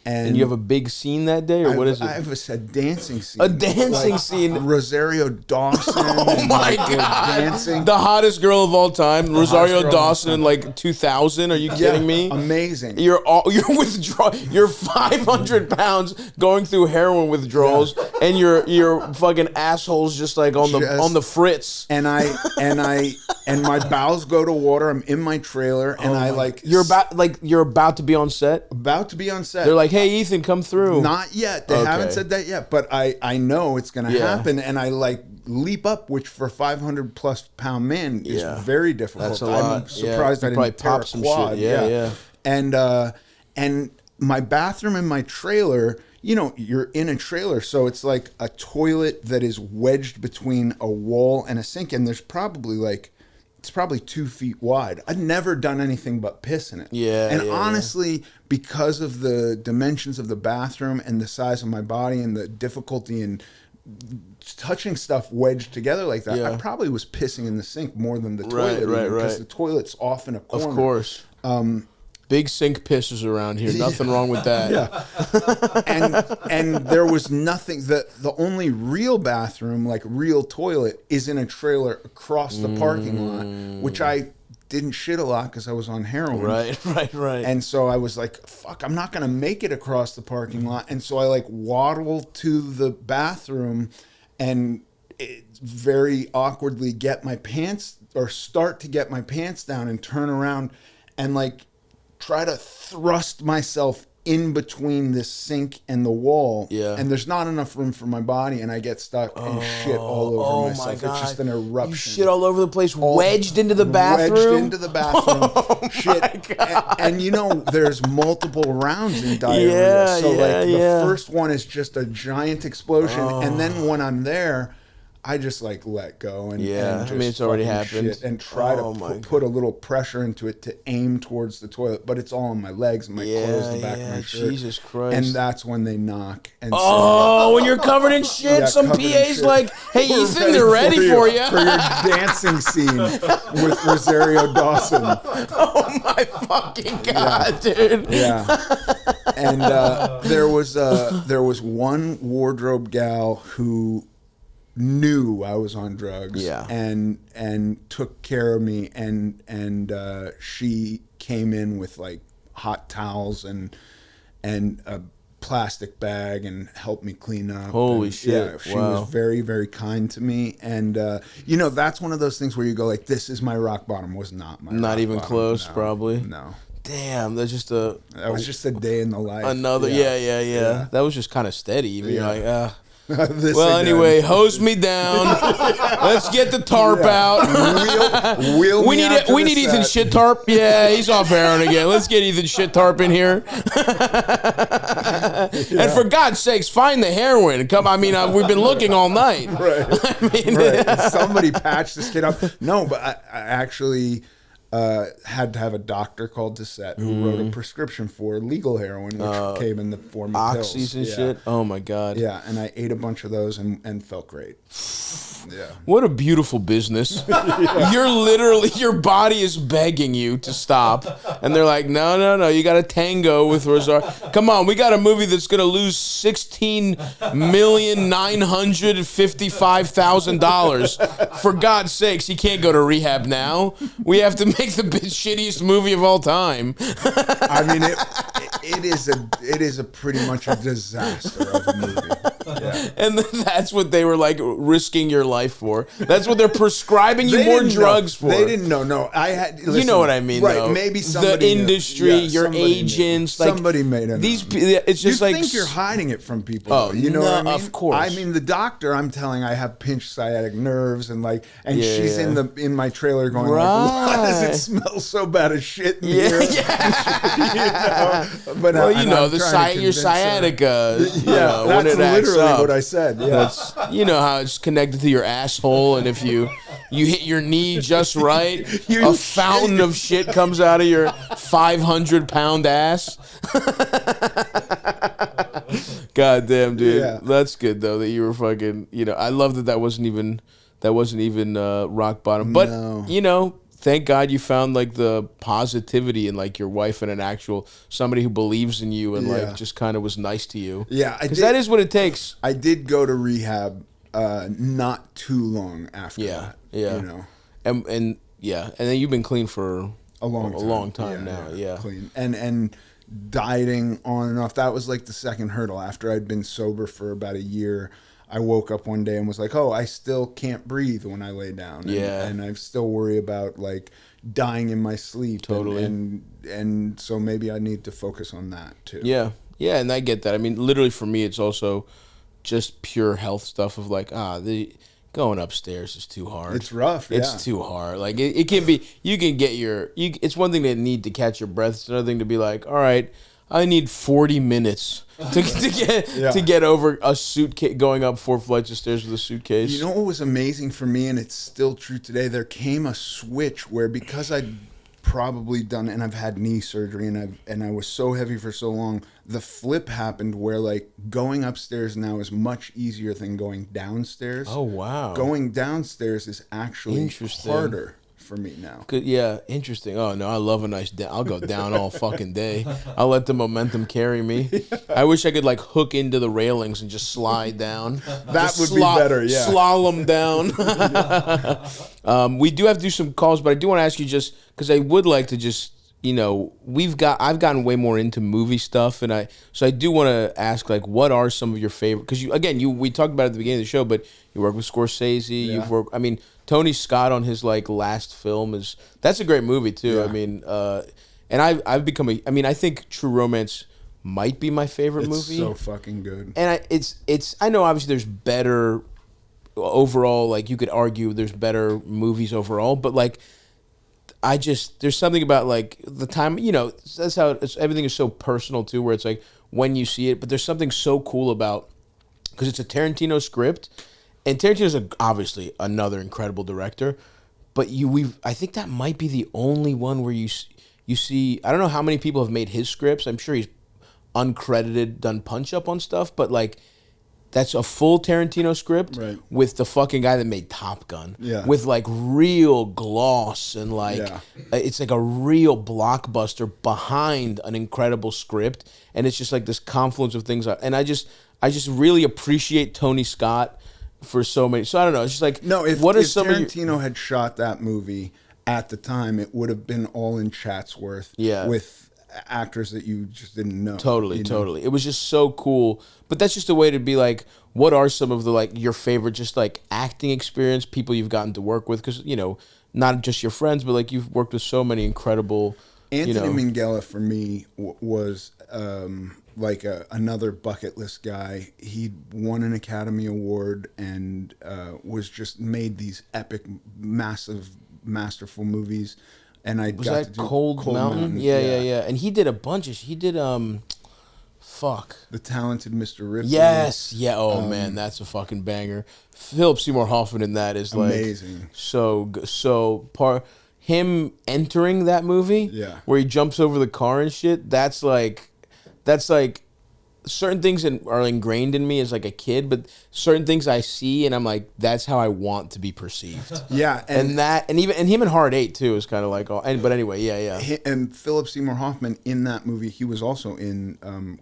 A: And you have a big scene that day, or what is it?
B: I have a dancing scene.
A: A dancing scene.
B: Rosario Dawson.
A: Oh my God!
B: Dancing.
A: The hottest girl of all time, Rosario Dawson, in like 2000. Are you kidding me?
B: Amazing.
A: You're 500 pounds going through heroin withdrawals, and your fucking asshole's just like on the fritz.
B: And my bowels go to water. I'm in my trailer, and
A: you're about to be on set.
B: About to be on set.
A: They're like, hey, Ethan, come through.
B: Not yet. They haven't said that yet, but I know it's going to happen, and I like leap up, which for 500+ pound man is very difficult.
A: That's a lot.
B: I'm surprised I didn't tear a quad. Yeah. And my bathroom in my trailer, you know, you're in a trailer, so it's like a toilet that is wedged between a wall and a sink, and there's probably it's probably 2 feet wide. I'd never done anything but piss in it. And honestly, because of the dimensions of the bathroom and the size of my body and the difficulty in touching stuff wedged together like that, I probably was pissing in the sink more than the toilet. Because the toilet's off in a corner.
A: Of course. Big sink pissers around here. Nothing wrong with that.
B: And there was nothing. The only real bathroom, like real toilet, is in a trailer across the parking lot, which I didn't shit a lot because I was on heroin.
A: Right.
B: And so I was like, fuck, I'm not going to make it across the parking lot. And so I like waddle to the bathroom and very awkwardly start to get my pants down and turn around and like try to thrust myself in between this sink and the wall. And there's not enough room for my body, and I get stuck and shit all over myself. It's just an eruption.
A: You shit all over the place, wedged into the bathroom?
B: Wedged into the bathroom. Shit. And you know, there's multiple rounds in diarrhea. The first one is just a giant explosion, and then when I'm there, I just like let go and just
A: it's already happened.
B: And try to put a little pressure into it to aim towards the toilet, but it's all on my legs and my clothes, the back of my shirt.
A: Jesus Christ!
B: And that's when they knock. And
A: when you're covered in shit, some PA's like, "Hey, Ethan, they're ready for you
B: for your dancing scene with Rosario Dawson."
A: Oh my fucking God, dude!
B: And there was one wardrobe gal who knew I was on drugs and took care of me, and she came in with like hot towels and a plastic bag and helped me clean up.
A: Holy shit.
B: She was very, very kind to me, and you know, that's one of those things where you go like, this is my rock bottom. Was not my
A: not
B: rock
A: even
B: bottom.
A: close.
B: No,
A: probably
B: no.
A: Damn, that
B: was just a day in the life.
A: Another, yeah. That was just kind of steady. Even you're like, Well, anyway, hose me down. Let's get the tarp out.
B: We
A: need Ethan Shit Tarp. Yeah, he's off heroin again. Let's get Ethan Shit Tarp in here. And for God's sakes, find the heroin. Come, we've been looking all night.
B: Right. Right. Somebody patched this kid up. No, but I actually had to have a doctor called to set who wrote a prescription for legal heroin, which came in the form of
A: oxys
B: pills.
A: And shit. Oh my God.
B: Yeah, and I ate a bunch of those and felt great. Yeah.
A: What a beautiful business. Your body is begging you to stop. And they're like, no, you got to tango with Rosario. Come on, we got a movie that's going to lose $16,955,000. For God's sakes, he can't go to rehab now. We have to make the shittiest movie of all time.
B: It is a pretty much a disaster of a movie. Yeah.
A: And that's what they were like risking your life for. That's what they're prescribing you more drugs for.
B: They didn't know. No, listen,
A: you know what I mean,
B: right?
A: Though.
B: Maybe somebody
A: the industry, your agents,
B: somebody made it.
A: It's just
B: you think you're hiding it from people.
A: Oh,
B: you know what I mean?
A: Of course.
B: I mean, the doctor. I'm telling, I have pinched sciatic nerves, and she's in my trailer going, why does it smell so bad as shit in here?
A: Yeah. But your sciatica.
B: That's literally what I said. Yeah.
A: You know how it's connected to your asshole, and if you hit your knee just right, a fountain of shit comes out of your 500-pound ass. God damn, dude. Yeah. That's good though that you were fucking. I love that wasn't even rock bottom, but thank God you found like the positivity in like your wife and an actual somebody who believes in you and like just kind of was nice to you.
B: Yeah,
A: because that is what it takes.
B: I did go to rehab not too long after that. Yeah,
A: and then you've been clean for
B: a long time
A: now. Yeah,
B: clean and dieting on and off. That was like the second hurdle. After I'd been sober for about a year, I woke up one day and was like, oh, I still can't breathe when I lay down. And I still worry about like dying in my sleep.
A: Totally.
B: And so maybe I need to focus on that too.
A: Yeah. Yeah. And I get that. I mean, literally for me, it's also just pure health stuff of like, going upstairs is too hard.
B: It's rough.
A: It's too hard. Like it can be, you can get it's one thing to need to catch your breath. It's another thing to be like, all right, I need 40 minutes to get over a suitcase, going up 4 flights of stairs with a suitcase.
B: You know what was amazing for me, and it's still true today? There came a switch where, because I'd probably done, and I've had knee surgery, and I was so heavy for so long, the flip happened where like going upstairs now is much easier than going downstairs.
A: Oh wow!
B: Going downstairs is actually harder for me now.
A: Yeah, interesting. Oh no, I love a nice I'll go down all fucking day. I'll let the momentum carry me. I wish I could like hook into the railings and just slide down.
B: That would be better. Yeah,
A: slalom down. We do have to do some calls, but I do want to ask you just because I would like to just I've gotten way more into movie stuff, and I do want to ask like what are some of your favorite, because we talked about it at the beginning of the show, but you work with Scorsese, you've worked, Tony Scott on his like last film that's a great movie too. Yeah. And I've become I think True Romance might be my favorite movie.
B: It's so fucking good.
A: And I know obviously there's better overall, like you could argue there's better movies overall, but like there's something about like the time, that's how everything is so personal too, where it's like when you see it, but there's something so cool about, because it's a Tarantino script, and Tarantino's obviously another incredible director, but I think that might be the only one where you see, I don't know how many people have made his scripts. I'm sure he's uncredited, done punch up on stuff, but like that's a full Tarantino script with the fucking guy that made Top Gun. Yeah. With like real gloss and like it's like a real blockbuster behind an incredible script, and it's just like this confluence of things. And I just really appreciate Tony Scott for so many. So I don't know. It's just like
B: if Tarantino had shot that movie at the time, it would have been all in Chatsworth. Yeah. With actors that you just didn't know.
A: Totally. It was just so cool. But that's just a way to be like, what are some of the like your favorite just like acting experience, people you've gotten to work with? Because not just your friends, but like you've worked with so many incredible.
B: Anthony Minghella for me was like another bucket list guy. He won an Academy Award and was just made these epic, massive, masterful movies. And I
A: Was
B: got
A: that
B: to do
A: Cold Mountain? Yeah. And he did a bunch of. He did fuck.
B: The Talented Mr. Ripley.
A: Yes. Yeah. Oh man, that's a fucking banger. Philip Seymour Hoffman in that is like
B: amazing.
A: So him entering that movie.
B: Yeah.
A: Where he jumps over the car and shit. That's like certain things are ingrained in me as like a kid, but certain things I see and I'm like, that's how I want to be perceived.
B: Yeah,
A: and him in Hard 8 too is kind of like, but anyway, yeah.
B: And Philip Seymour Hoffman in that movie, he was also in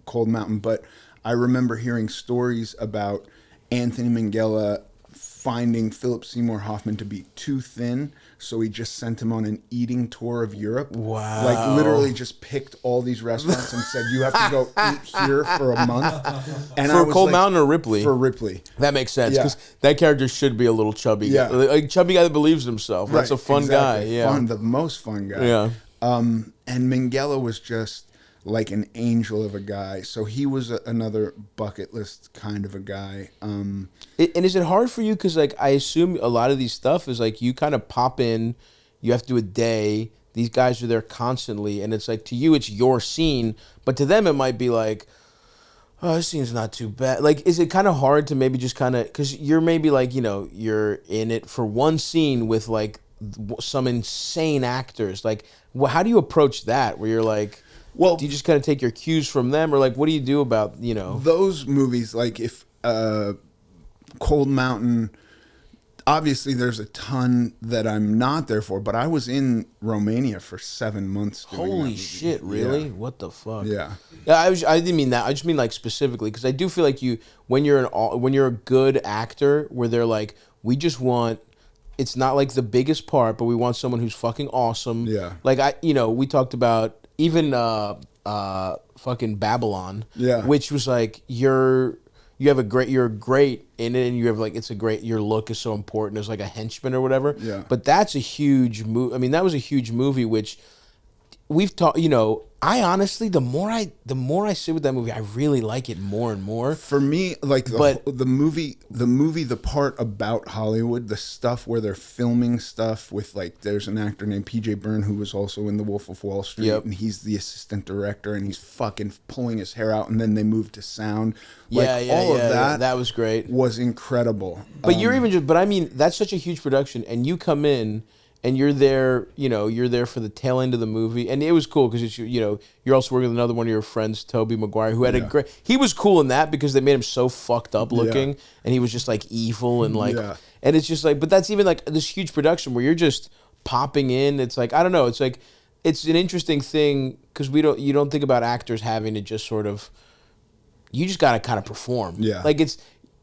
B: Cold Mountain, but I remember hearing stories about Anthony Minghella finding Philip Seymour Hoffman to be too thin, so he just sent him on an eating tour of Europe.
A: Wow.
B: Like literally just picked all these restaurants and said, you have to go eat here for a month. And
A: for Cold Mountain or Ripley?
B: For Ripley.
A: That makes sense, because that character should be a little chubby.
B: Yeah.
A: Guy. Like a chubby guy that believes in himself. That's a fun guy. Yeah.
B: Fun, the most fun guy.
A: Yeah.
B: And Minghella was just like an angel of a guy. So he was another bucket list kind of a guy.
A: And is it hard for you? Because like I assume a lot of these stuff is like you kind of pop in, you have to do a day. These guys are there constantly, and it's like to you it's your scene, but to them it might be like, oh, this scene's not too bad. Like, is it kind of hard to maybe just kind of because you're maybe like you're in it for one scene with like some insane actors. Like, how do you approach that? Where you're like. Well, do you just kind of take your cues from them, or like, what do you do about
B: those movies? Like, if Cold Mountain, obviously, there's a ton that I'm not there for, but I was in Romania for 7 months.
A: Holy shit! Really? Yeah. What the fuck?
B: Yeah.
A: I didn't mean that. I just mean like specifically because I do feel like when you're a good actor, where they're like, we just want. It's not like the biggest part, but we want someone who's fucking awesome.
B: Yeah.
A: Like we talked about. Even fucking Babylon, which was like you're great in it, and you have like your look is so important as like a henchman or whatever.
B: Yeah.
A: But that's a huge movie. I mean, that was a huge movie, which we've talked. I honestly, the more I sit with that movie, I really like it more and more.
B: For me, like the movie, the part about Hollywood, the stuff where they're filming stuff with like, there's an actor named P.J. Byrne who was also in The Wolf of Wall Street, and he's the assistant director, and he's fucking pulling his hair out, and then they moved to sound. Like, all of that.
A: That was great. Was
B: incredible.
A: But you're even but I mean, that's such a huge production, and you come in. And you're there, you're there for the tail end of the movie, and it was cool because you're also working with another one of your friends, Toby Maguire, who had a great. He was cool in that because they made him so fucked up looking, and he was just like evil and like, and it's just like, but that's even like this huge production where you're just popping in. It's like I don't know. It's like it's an interesting thing because you don't think about actors having to just sort of, you just gotta kind of perform.
B: Yeah,
A: like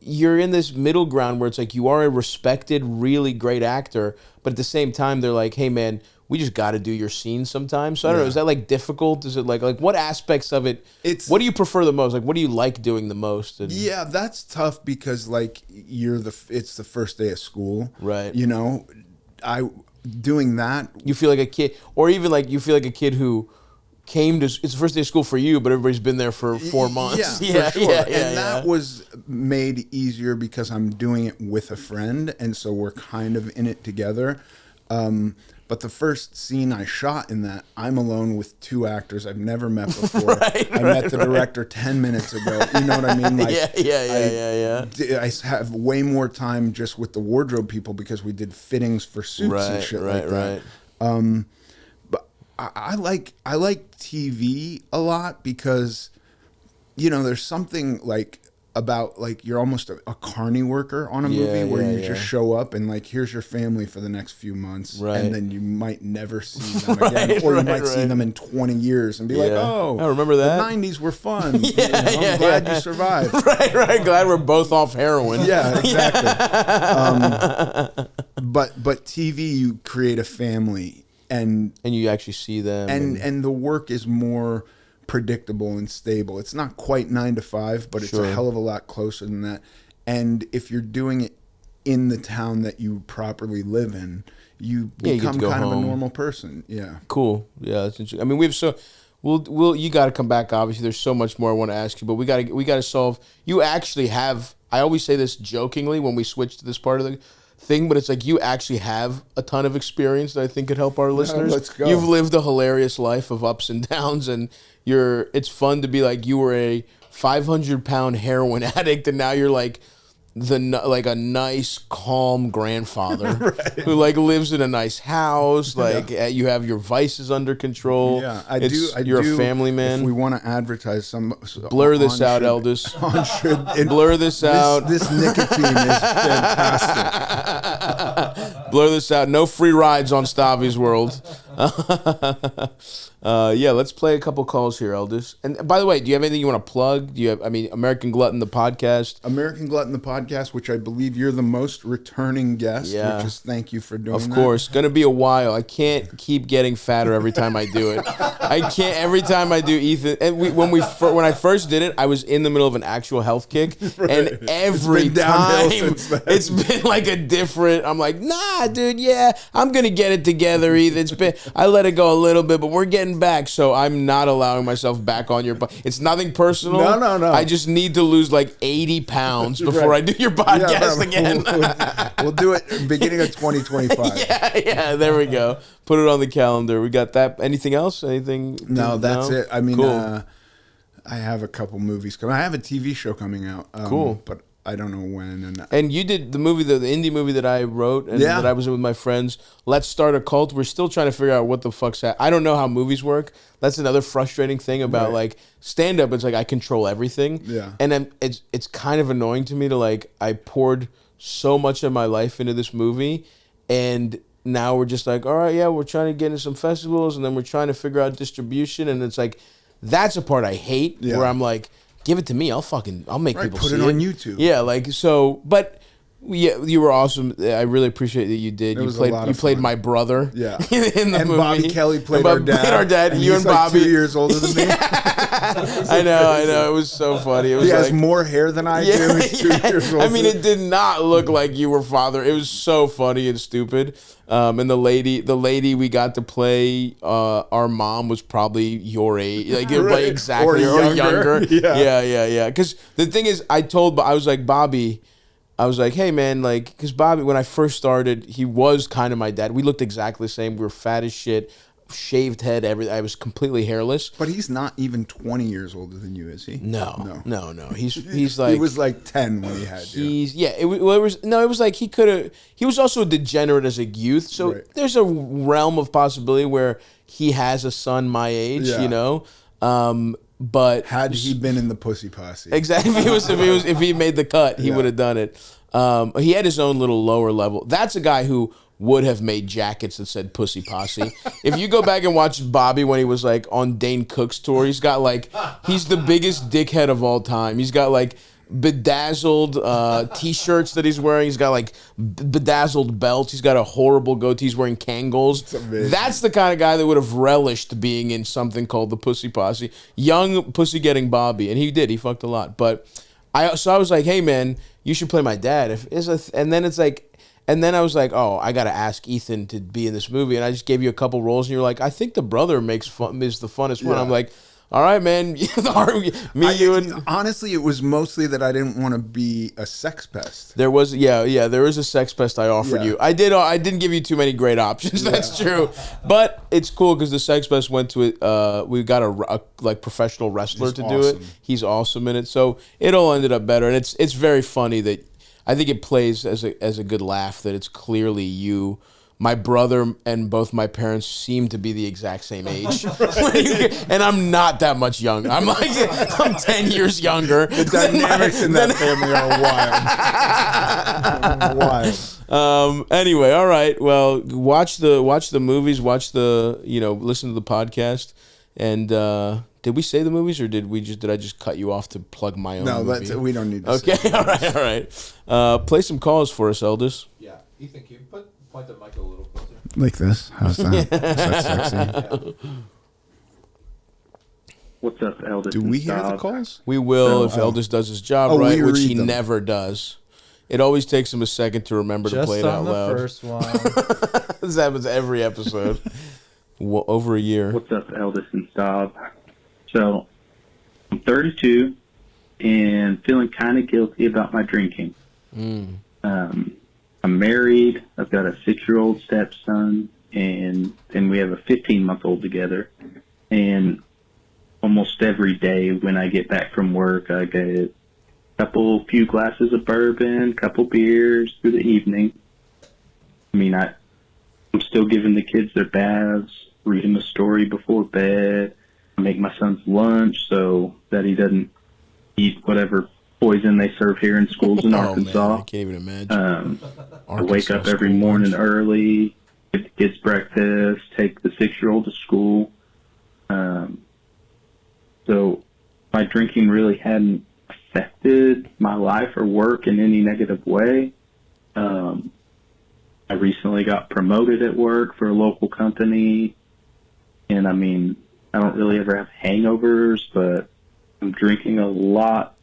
A: you're in this middle ground where it's like you are a respected, really great actor, but at the same time they're like, hey man, we just got to do your scene sometimes. So I don't know, is that like difficult? Is it like what aspects of it? What do you prefer the most? Like what do you like doing the most?
B: Yeah, that's tough because like it's the first day of school,
A: right?
B: Doing that,
A: you feel like a kid, or even like you feel like a kid who. It's the first day of school for you, but everybody's been there for 4 months.
B: Yeah, for sure. And that was made easier because I'm doing it with a friend, and so we're kind of in it together. But the first scene I shot in that, I'm alone with 2 actors I've never met before. I met the director 10 minutes ago. You know what I mean? Like, I have way more time just with the wardrobe people because we did fittings for suits and shit like that. I like TV a lot because, there's something like about like you're almost a carny worker on a movie where you just show up and like here's your family for the next few months, and then you might never see them again, or you might see them in 20 years and be like, oh,
A: I remember that.
B: The 90s were fun. I'm glad you survived.
A: Right. Glad we're both off heroin.
B: Yeah, exactly. But TV, you create a family. And
A: you actually see them.
B: And the work is more predictable and stable. It's not quite 9 to 5, but it's a hell of a lot closer than that. And if you're doing it in the town that you properly live in, you become kind of a normal person. Yeah.
A: Cool. Yeah, that's interesting. I mean, We'll you got to come back. Obviously, there's so much more I want to ask you, but we got to solve. You actually have. I always say this jokingly when we switch to this part of the thing, but it's like you actually have a ton of experience that I think could help our listeners.
B: Let's go.
A: You've lived a hilarious life of ups and downs, and it's fun to be like you were a 500-pound heroin addict, and now you're like a nice, calm grandfather who like lives in a nice house. Like you have your vices under control.
B: Yeah,
A: You're a family man.
B: If we want to advertise some,
A: blur this out, Eldest. Blur this out.
B: This nicotine is fantastic.
A: Blur this out. No free rides on Stavvy's World. Let's play a couple calls here, Eldest. And by the way, do you have anything you want to plug? Do you have? I mean, American Glutton, the podcast.
B: American Glutton, the podcast, which I believe you're the most returning guest.
A: Yeah.
B: Which is thank you for doing that.
A: Of course, gonna be a while. I can't keep getting fatter every time I do it. I can't every time I do Ethan. And when I first did it, I was in the middle of an actual health kick, and every time it's been like a different. I'm like, nah, dude, yeah, I'm gonna get it together, Ethan. I let it go a little bit, but we're getting back, so I'm not allowing myself back on your. It's nothing personal.
B: No.
A: I just need to lose like 80 pounds before I do your podcast again.
B: We'll do it beginning of 2025.
A: Yeah, there we go. Put it on the calendar. We got that. Anything else? Anything?
B: No, that's it. I mean,
A: cool.
B: I have a couple movies coming. I have a TV show coming out.
A: Cool.
B: But I don't know when.
A: And you did the movie, the indie movie that I wrote and that I was in with my friends. Let's Start a Cult. We're still trying to figure out what the fuck's that. I don't know how movies work. That's another frustrating thing about like stand-up. It's like I control everything.
B: Yeah.
A: And then it's kind of annoying to me to like, I poured so much of my life into this movie, and now we're just like, all right, yeah, we're trying to get into some festivals, and then we're trying to figure out distribution, and it's like, that's a part I hate, where I'm like, give it to me, I'll make people
B: put
A: see
B: it on YouTube.
A: Yeah, like, so, but yeah, you were awesome. I really appreciate that you did. You played my brother.
B: Yeah.
A: In the movie.
B: Bobby Kelly played our dad.
A: You and Bobby.
B: Like 2 years older than me.
A: I know. It was so funny. It was
B: he has more hair than I do. He's 2 years older.
A: I mean, it did not look like you were father. It was so funny and stupid. And the lady we got to play, our mom was probably your age, like exactly or younger. Yeah. Because the thing is, I was like, Bobby. I was like, hey, man, like, because Bobby, when I first started, he was kind of my dad. We looked exactly the same. We were fat as shit, shaved head, everything. I was completely hairless.
B: But he's not even 20 years older than you, is he?
A: No. He's like...
B: He was like 10 when he had you.
A: It was like he could have... He was also a degenerate as a youth, so there's a realm of possibility where he has a son my age, you know? But
B: had he been in the Pussy Posse,
A: exactly, if he made the cut, he would have done it. He had his own little lower level. That's a guy who would have made jackets that said Pussy Posse. If you go back and watch Bobby when he was like on Dane Cook's tour, he's the biggest dickhead of all time. He's got like bedazzled t-shirts that he's wearing. He's got like bedazzled belts. He's got a horrible goatee. He's wearing Kangles. That's the kind of guy that would have relished being in something called the Pussy Posse. Young pussy getting Bobby, and he did. He fucked a lot. But I was like, hey man, you should play my dad. And then I was like, oh, I got to ask Ethan to be in this movie. And I just gave you a couple roles, and you're like, I think the brother is the funnest one. I'm like, all right, man.
B: Honestly, it was mostly that I didn't want to be a sex pest.
A: There was, there is a sex pest I offered you. I didn't give you too many great options. That's true, but it's cool because the sex pest went to it. We got a professional wrestler to do it. He's awesome in it, so it all ended up better. And it's very funny that I think it plays as a good laugh that it's clearly you. My brother and both my parents seem to be the exact same age. And I'm not that much younger. I'm 10 years younger.
B: The dynamics in that family are wild.
A: Anyway, all right. Well, watch the movies, listen to the podcast. And did we say the movies, or did I just cut you off to plug my own movie?
B: No, we don't need to
A: say it. All right. Play some calls for us, Eldest.
C: Yeah. Ethan, can you point the mic a little closer?
B: Like this? How's that? Is that sexy?
D: What's up, Eldest?
B: Do we hear the calls?
A: We will if Eldest does his job right, which he
B: them.
A: never does. It always takes him a second to remember to play it out loud.
C: Just on the first one.
A: This happens every episode. Over a year.
D: What's up, Eldest and Stav? So, I'm 32 and feeling kind of guilty about my drinking. I'm married. I've got a 6-year-old stepson, and we have a 15-month-old together. And almost every day when I get back from work, I get a few glasses of bourbon, couple beers through the evening. I mean, I'm still giving the kids their baths, reading a story before bed. I make my son's lunch so that he doesn't eat whatever poison they serve here in schools in Arkansas.
A: Man, I can't even imagine.
D: I wake up every morning early, get the kids breakfast, take the 6-year-old to school. So my drinking really hadn't affected my life or work in any negative way. I recently got promoted at work for a local company, and I mean, I don't really ever have hangovers, but I'm drinking a lot,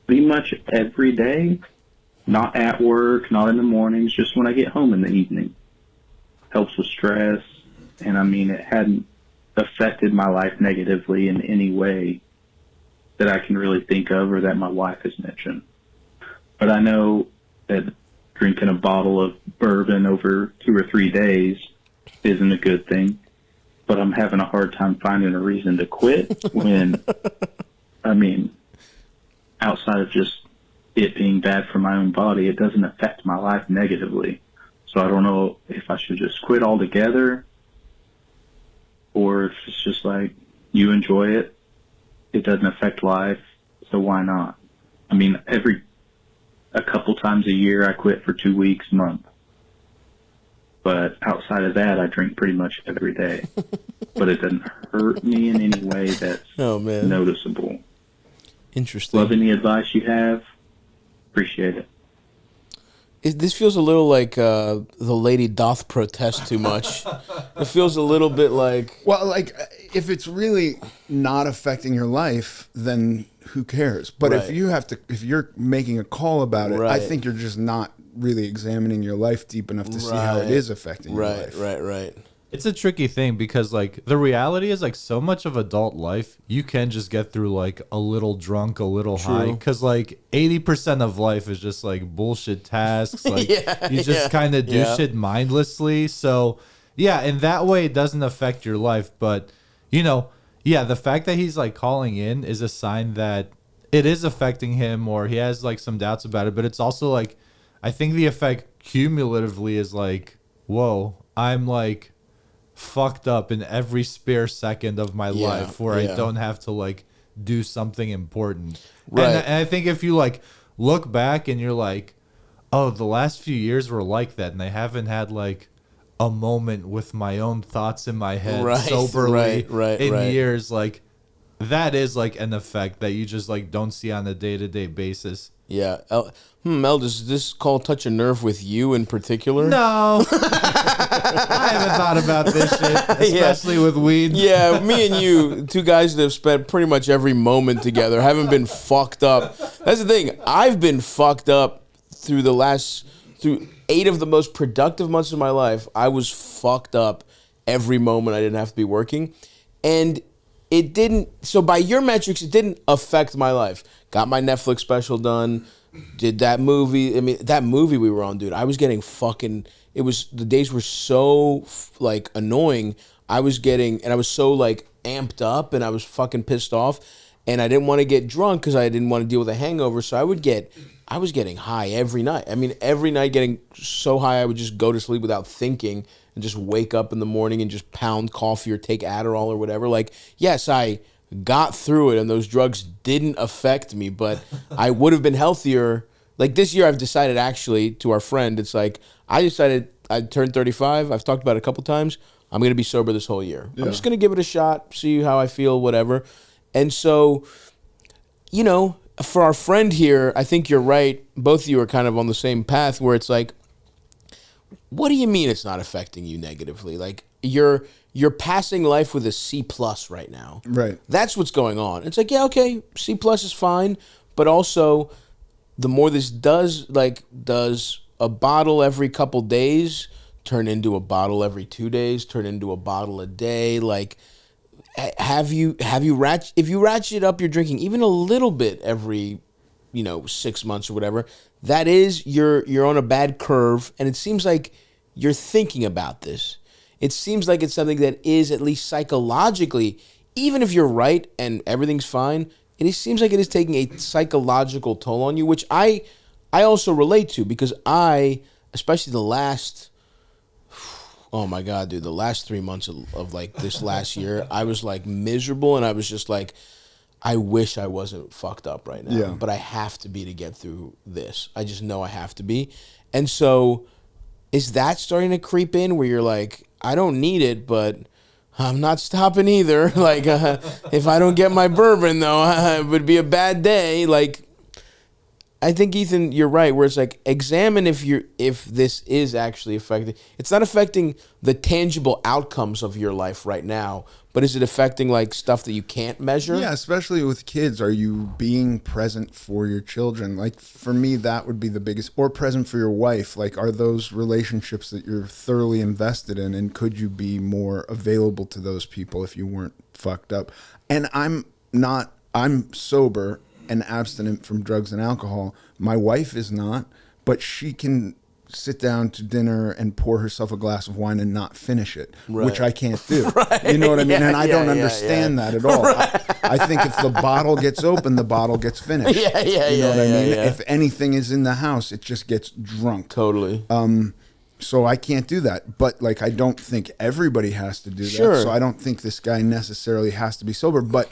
D: pretty much every day. Not at work, not in the mornings, just when I get home in the evening. Helps with stress, and I mean, it hadn't affected my life negatively in any way that I can really think of or that my wife has mentioned. But I know that drinking a bottle of bourbon over 2 or 3 days isn't a good thing, but I'm having a hard time finding a reason to quit when, I mean, outside of just it being bad for my own body, it doesn't affect my life negatively. So I don't know if I should just quit altogether, or if it's just like, you enjoy it, it doesn't affect life, so why not? I mean, a couple times a year I quit for 2 weeks, a month. But outside of that, I drink pretty much every day. But it doesn't hurt me in any way that's noticeable.
A: Interesting.
D: Love any advice you have. Appreciate it.
A: This feels a little like the lady doth protest too much. It feels a little bit like...
B: Well, like, if it's really not affecting your life, then who cares? But
A: Right.
B: if you're making a call about it, I
A: Right.
B: think you're just not really examining your life deep enough to see how it is affecting your life.
A: Right.
C: It's a tricky thing because, like, the reality is, like, so much of adult life, you can just get through, like, a little drunk, a little high. Because, like, 80% of life is just, like, bullshit tasks. Like, you just kind of do shit mindlessly. So, yeah, in that way, it doesn't affect your life. But, you know, yeah, the fact that he's, like, calling in is a sign that it is affecting him, or he has, like, some doubts about it. But it's also, like, I think the effect cumulatively is, like, whoa, I'm, like... fucked up in every spare second of my life where I don't have to like do something important. Right. And I think if you like look back and you're like, oh, the last few years were like that, and I haven't had like a moment with my own thoughts in my head soberly in years, like that is like an effect that you just like don't see on a day-to-day basis.
A: Yeah. Mel, does this call touch a nerve with you in particular?
C: No. I haven't thought about this shit, especially with weed.
A: Yeah, me and you, two guys that have spent pretty much every moment together, haven't been fucked up. That's the thing. I've been fucked up through 8 of the most productive months of my life. I was fucked up every moment I didn't have to be working. And it didn't, so by your metrics, it didn't affect my life. Got my Netflix special done, did that movie. I mean, that movie we were on, dude, I was getting fucking, the days were so, like, annoying. I was so, like, amped up, and I was fucking pissed off, and I didn't want to get drunk because I didn't want to deal with a hangover, so I was getting high every night. I mean, every night getting so high, I would just go to sleep without thinking and just wake up in the morning and just pound coffee or take Adderall or whatever. Like, yes, I got through it and those drugs didn't affect me, but I would have been healthier. Like this year I've decided, actually, to our friend, it's like, I decided I turned 35. I've talked about it a couple times. I'm going to be sober this whole year. Yeah. I'm just going to give it a shot, see how I feel, whatever. And so, you know, for our friend here, I think you're right. Both of you are kind of on the same path where it's like, what do you mean it's not affecting you negatively? Like you're passing life with a C+ right now.
B: Right.
A: That's what's going on. It's like, yeah, okay, C+ is fine, but also the more this does a bottle every couple days turn into a bottle every 2 days, turn into a bottle a day? Like, if you ratchet up your drinking even a little bit every 6 months or whatever, that is you're on a bad curve, and it seems like you're thinking about this. It seems like it's something that is, at least psychologically, even if you're right and everything's fine, seems like it is taking a psychological toll on you, which I also relate to, because especially the last, oh my God, dude, the last 3 months of like this last year, I was like miserable, and I was just like, I wish I wasn't fucked up right now, but I have to be to get through this. I just know I have to be. And so is that starting to creep in where you're like, I don't need it, but I'm not stopping either. Like, if I don't get my bourbon, though, it would be a bad day. Like, I think, Ethan, you're right, where it's like, examine if this is actually affecting. It's not affecting the tangible outcomes of your life right now, but is it affecting like stuff that you can't measure?
B: Yeah, especially with kids. Are you being present for your children? Like, for me, that would be the biggest. Or present for your wife. Like, are those relationships that you're thoroughly invested in, and could you be more available to those people if you weren't fucked up? And I'm sober and abstinent from drugs and alcohol. My wife is not, but she can sit down to dinner and pour herself a glass of wine and not finish it, which I can't do. You know what I mean? And I don't understand that at all. I think if the bottle gets open, the bottle gets finished. You know what I mean? If anything is in the house, it just gets drunk.
A: Totally.
B: So I can't do that. But like, I don't think everybody has to do that. So I don't think this guy necessarily has to be sober. But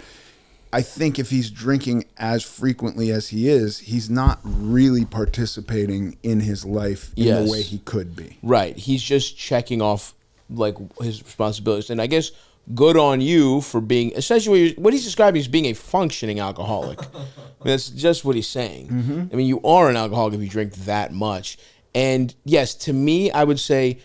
B: I think if he's drinking as frequently as he is, he's not really participating in his life in the way he could be. Right.
A: He's just checking off like his responsibilities. And I guess good on you for being, essentially what he's describing is being a functioning alcoholic. I mean, that's just what he's saying. Mm-hmm. I mean, you are an alcoholic if you drink that much. And yes, to me, I would say,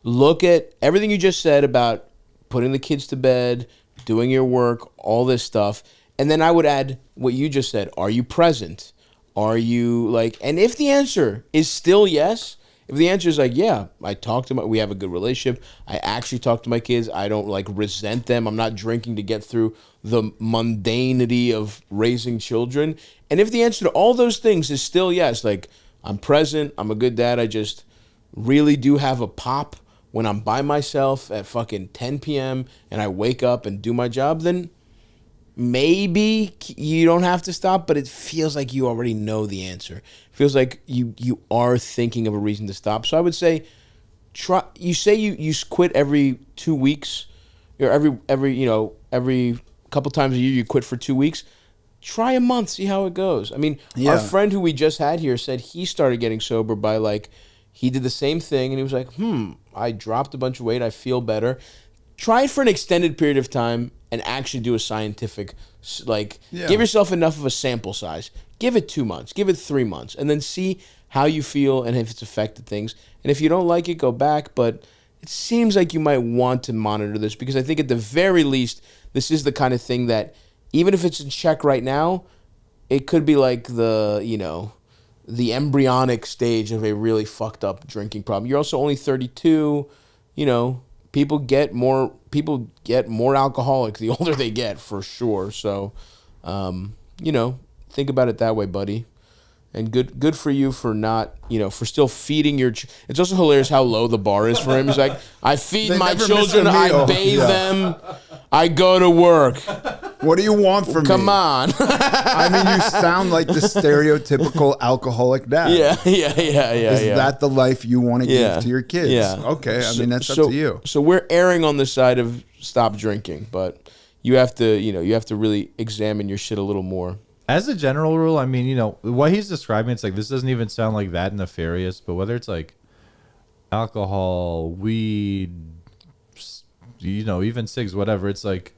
A: look at everything you just said about putting the kids to bed, doing your work, all this stuff. And then I would add what you just said. Are you present? Are you like, and if the answer is still yes, if the answer is like, yeah, we have a good relationship. I actually talk to my kids. I don't like resent them. I'm not drinking to get through the mundanity of raising children. And if the answer to all those things is still yes, like I'm present, I'm a good dad, I just really do have a pop when I'm by myself at fucking 10 p.m. and I wake up and do my job, then maybe you don't have to stop, but it feels like you already know the answer. It feels like you are thinking of a reason to stop. So I would say, you quit every 2 weeks, or every couple times a year you quit for 2 weeks. Try a month, see how it goes. I mean, our friend who we just had here said he started getting sober by like, he did the same thing and he was like, I dropped a bunch of weight, I feel better. Try it for an extended period of time and actually do a scientific, give yourself enough of a sample size. Give it 2 months, give it 3 months, and then see how you feel and if it's affected things. And if you don't like it, go back. But it seems like you might want to monitor this, because I think at the very least, this is the kind of thing that even if it's in check right now, it could be like the embryonic stage of a really fucked up drinking problem. You're also only 32, People get more alcoholic the older they get, for sure. So, think about it that way, buddy. And good for you for not, for still feeding your. It's also hilarious how low the bar is for him. He's like, I feed my children, I bathe them, I go to work.
B: What do you want from me?
A: Come on.
B: I mean, you sound like the stereotypical alcoholic dad.
A: Yeah.
B: Is that the life you want to give to your kids? Yeah. Okay. I mean, that's up to you.
A: So we're erring on the side of stop drinking, but you have to really examine your shit a little more.
C: As a general rule, I mean, what he's describing, it's like, this doesn't even sound like that nefarious, but whether it's like alcohol, weed, even cigs, whatever, it's like,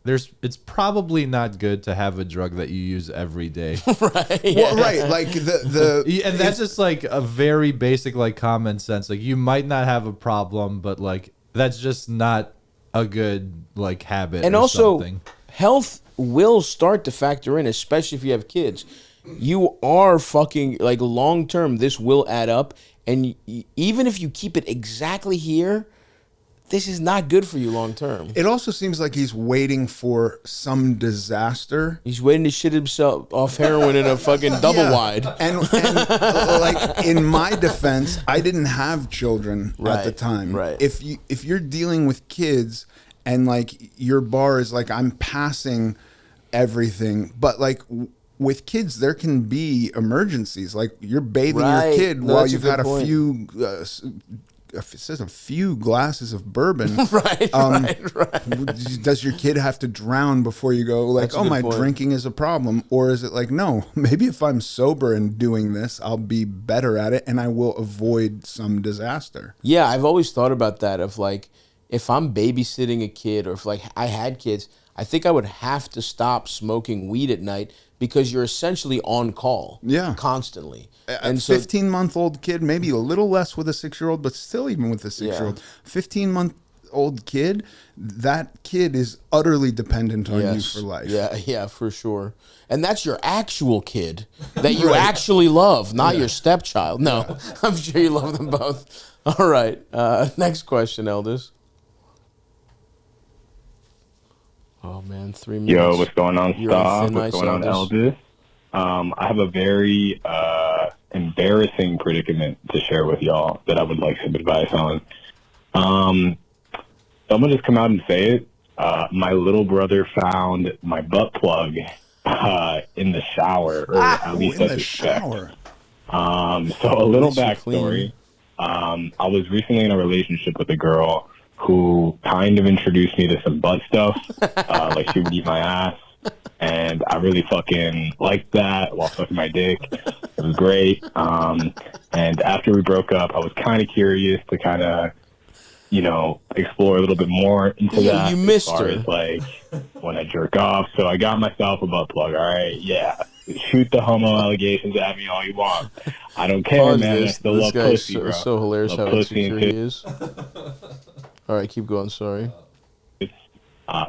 C: it's probably not good to have a drug that you use every day.
A: Right. Yeah.
B: Well, right. Like
C: and that's just like a very basic, like, common sense. Like, you might not have a problem, but like, that's just not a good like habit.
A: And
C: or
A: also
C: something.
A: health will start to factor in, especially if you have kids. You are fucking, like, long term, this will add up. And even if you keep it exactly here, this is not good for you long term.
B: It also seems like he's waiting for some disaster.
A: He's waiting to shit himself off heroin in a fucking double wide.
B: And like, in my defense, I didn't have children at the time.
A: Right.
B: If you're dealing with kids and like your bar is like, I'm passing everything, but like with kids there can be emergencies. Like you're bathing your kid while you've had a few it says a few glasses of bourbon.
A: Right.
B: Does your kid have to drown before you go like, oh, my drinking is a problem? Or is it like, no, maybe if I'm sober and doing this, I'll be better at it and I will avoid some disaster.
A: Yeah, I've always thought about that of like, if I'm babysitting a kid or if like I had kids, I think I would have to stop smoking weed at night because you're essentially on call.
B: Yeah.
A: Constantly.
B: And so 15-month-old kid, maybe a little less with a 6-year-old, but still even with a 6-year-old. 15-month-old kid, that kid is utterly dependent on you for life.
A: Yeah, for sure. And that's your actual kid that you actually love, not your stepchild. No, I'm sure you love them both. All right. Next question, Elders. Oh, man, 3 minutes.
E: Yo, what's going on,
A: You're on
E: Stav?
A: thin
E: What's
A: ice,
E: going on,
A: Elders?
E: Elders? I have a very embarrassing predicament to share with y'all that I would like some advice on. So I'm going to just come out and say it. My little brother found my butt plug in the shower, or at least I suspect.
B: Shower.
E: So a little backstory. I was recently in a relationship with a girl who kind of introduced me to some butt stuff. Like she would eat my ass. And I really fucking liked that while sucking my dick. It was great. And after we broke up, I was kind of curious to kind of, you know, explore a little bit more into that.
A: You missed
E: as far
A: her.
E: as, like, when I jerk off. So I got myself a butt plug, all right? Yeah. Shoot the homo allegations at me all you want. I don't care, man. I still love pussy, bro.
A: So hilarious
E: love
A: how
E: pussy
A: insecure he is. All right, keep going. Sorry.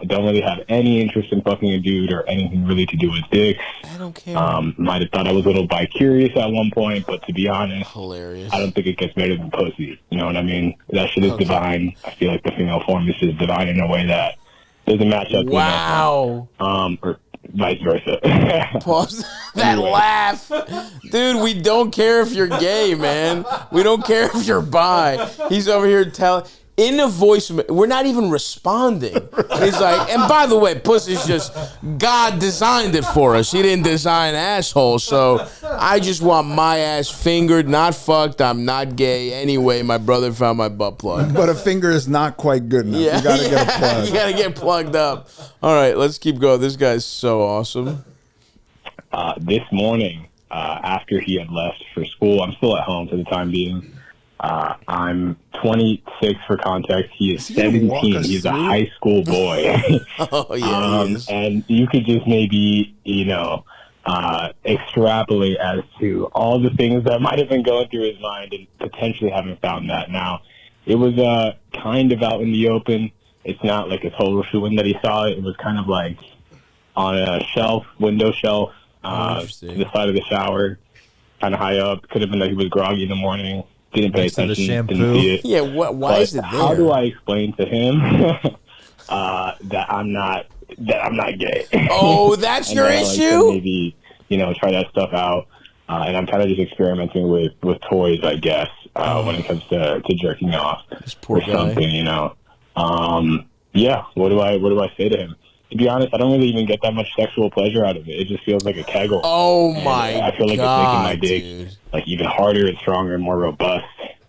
E: Don't really have any interest in fucking a dude or anything really to do with dicks.
A: I don't care.
E: Might have thought I was a little bi-curious at one point, but to be honest,
A: Hilarious.
E: I don't think it gets better than pussy. You know what I mean? That shit is divine. I feel like the female form is just divine in a way that doesn't match up to
A: Wow.
E: or vice versa.
A: Pause that laugh. Dude, we don't care if you're gay, man. We don't care if you're bi. He's over here telling... In a voice, we're not even responding. He's like, and by the way, pussy's just, God designed it for us. He didn't design asshole, so I just want my ass fingered, not fucked. I'm not gay. Anyway, my brother found my butt plug.
B: But a finger is not quite good enough. You gotta get a plug.
A: You gotta get plugged up. All right, let's keep going. This guy's so awesome.
E: This morning, after he had left for school, I'm still at home for the time being. I'm 26 for context. He is 17. He's a high school boy.
A: Oh, yeah, he is.
E: And you could just maybe, you know, extrapolate as to all the things that might have been going through his mind and potentially haven't found that. Now, it was kind of out in the open. It's not like a total shoe-in that he saw it. It was kind of like on a shelf, window shelf, to the side of the shower, kind of high up. Could have been that he was groggy in the morning. Didn't pay attention. Didn't see it.
A: Yeah, why is it there?
E: How do I explain to him that I'm not gay?
A: Oh, that's your issue?
E: Like to maybe, you know, try that stuff out. And I'm kind of just experimenting with toys, I guess, when it comes to jerking off
A: or
E: something, you know. Yeah. What do I say to him? To be honest, I don't really even get that much sexual pleasure out of it. It just feels like a kegel.
A: Oh my God!
E: I feel like it's making my dick like even harder and stronger and more robust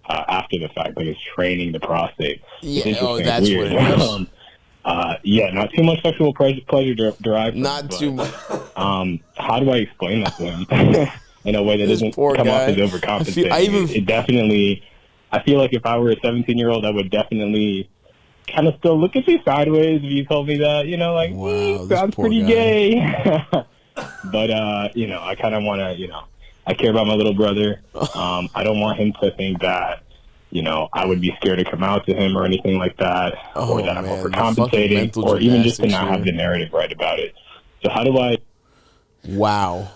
E: after the fact. Like it's training the prostate.
A: Yeah, that's weird. What it is.
E: Yeah, not too much sexual pleasure derived from
A: not
E: it,
A: too much.
E: How do I explain that to him in a way that doesn't come off as overcompensating? It definitely. I feel like if I were a 17-year-old, I would definitely kind of still look at you sideways if you told me that, you know, like, sounds pretty gay. But, you know, I kind of want to, you know, I care about my little brother. I don't want him to think that, you know, I would be scared to come out to him or anything like that, or that I'm overcompensating, or even just to not have the narrative right about it. So how do I?
A: Wow.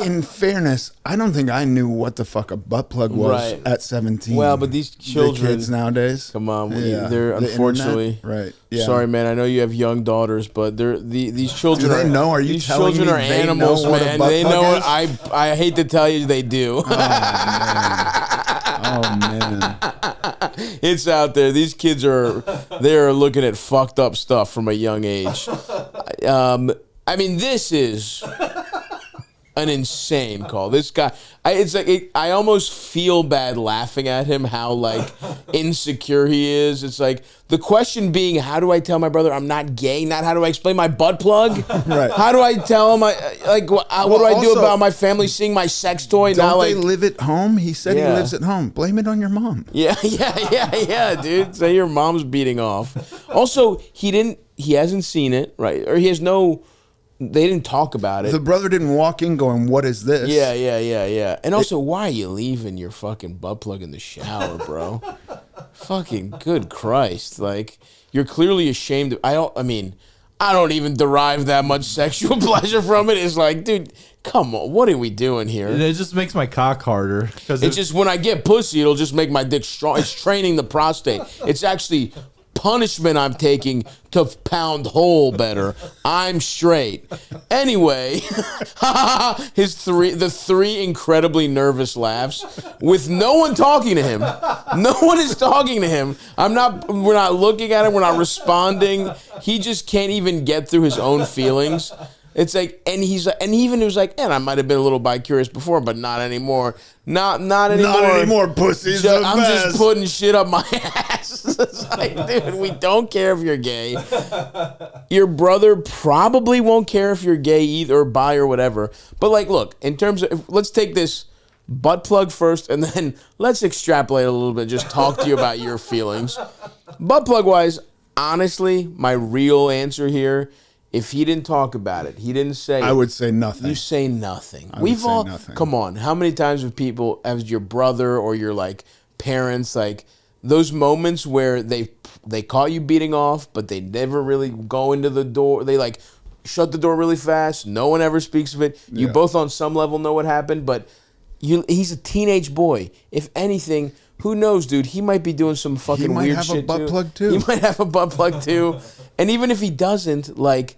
B: In fairness, I don't think I knew what the fuck a butt plug was at 17.
A: Well, but these children,
B: the kids nowadays,
A: come on, they're unfortunately
B: right. Yeah.
A: Sorry, man. I know you have young daughters, but these children.
B: Do they know? Are you
A: these
B: telling
A: children
B: me
A: are
B: they
A: animals,
B: know what a
A: man?
B: butt
A: They
B: plug
A: know
B: is?
A: what I hate to tell you, they do.
B: Oh man.
A: It's out there. These kids they're looking at fucked up stuff from a young age. I mean, this is an insane call. This guy, I almost feel bad laughing at him, how like insecure he is. It's like the question being, how do I tell my brother I'm not gay? Not how do I explain my butt plug?
B: Right.
A: How do I tell him what do I do about my family seeing my sex toy?
B: Don't
A: now,
B: they live at home? He said he lives at home. Blame it on your mom.
A: Yeah, dude. Say your mom's beating off. Also, he hasn't seen it, right? Or he has no. They didn't talk about it.
B: The brother didn't walk in going, "What is this?"
A: Yeah. And also, why are you leaving your fucking butt plug in the shower, bro? Fucking good Christ. Like, you're clearly ashamed of, I don't even derive that much sexual pleasure from it. It's like, dude, come on, what are we doing here?
C: It just makes my cock harder.
A: It's just when I get pussy, it'll just make my dick strong. It's training the prostate. It's actually punishment I'm taking to pound hole better. I'm straight. Anyway, the three incredibly nervous laughs with no one talking to him. No one is talking to him. We're not looking at him. We're not responding. He just can't even get through his own feelings. It's like, and he was like, I might have been a little bi-curious before, but not anymore. Not anymore.
B: Not anymore, pussies.
A: I'm just putting shit up my ass. It's like, dude, we don't care if you're gay. Your brother probably won't care if you're gay either, or bi or whatever. But like, look, in terms of, let's take this butt plug first, and then let's extrapolate a little bit. Just talk to you about your feelings. Butt plug wise, honestly, my real answer here. If he didn't talk about it, he didn't say
B: I would say nothing.
A: You say nothing.
B: We've all nothing.
A: Come on. How many times have people, as your brother or your like parents, like those moments where they caught you beating off, but they never really go into the door. They like shut the door really fast. No one ever speaks of it. You both on some level know what happened, but he's a teenage boy. If anything, who knows, dude? He might be doing some fucking weird shit too.
B: He might have a butt plug too.
A: He might have a butt plug too. And even if he doesn't, like,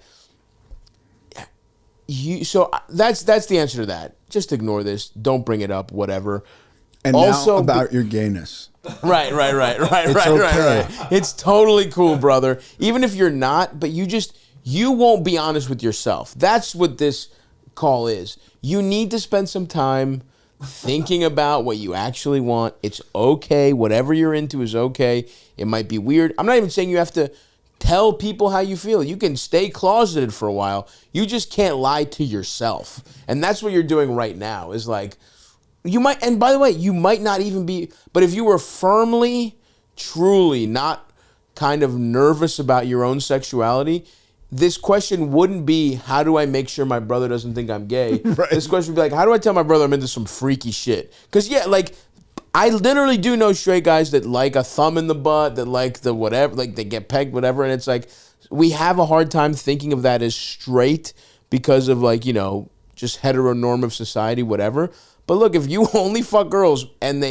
A: so that's the answer to that. Just ignore this. Don't bring it up. Whatever.
B: And also, now about your gayness.
A: Right. It's totally cool, brother. Even if you're not, but you won't be honest with yourself. That's what this call is. You need to spend some time thinking about what you actually want. It's okay. Whatever you're into is okay. It might be weird. I'm not even saying you have to tell people how you feel. You can stay closeted for a while. You just can't lie to yourself. And that's what you're doing right now is like, you might, and by the way, you might not even be, but if you were firmly, truly not kind of nervous about your own sexuality, this question wouldn't be, how do I make sure my brother doesn't think I'm gay? Right. This question would be like, how do I tell my brother I'm into some freaky shit? Because, yeah, like, I literally do know straight guys that like a thumb in the butt, that like the whatever, like they get pegged, whatever. And it's like, we have a hard time thinking of that as straight because of like, just heteronormative society, whatever. But look, if you only fuck girls and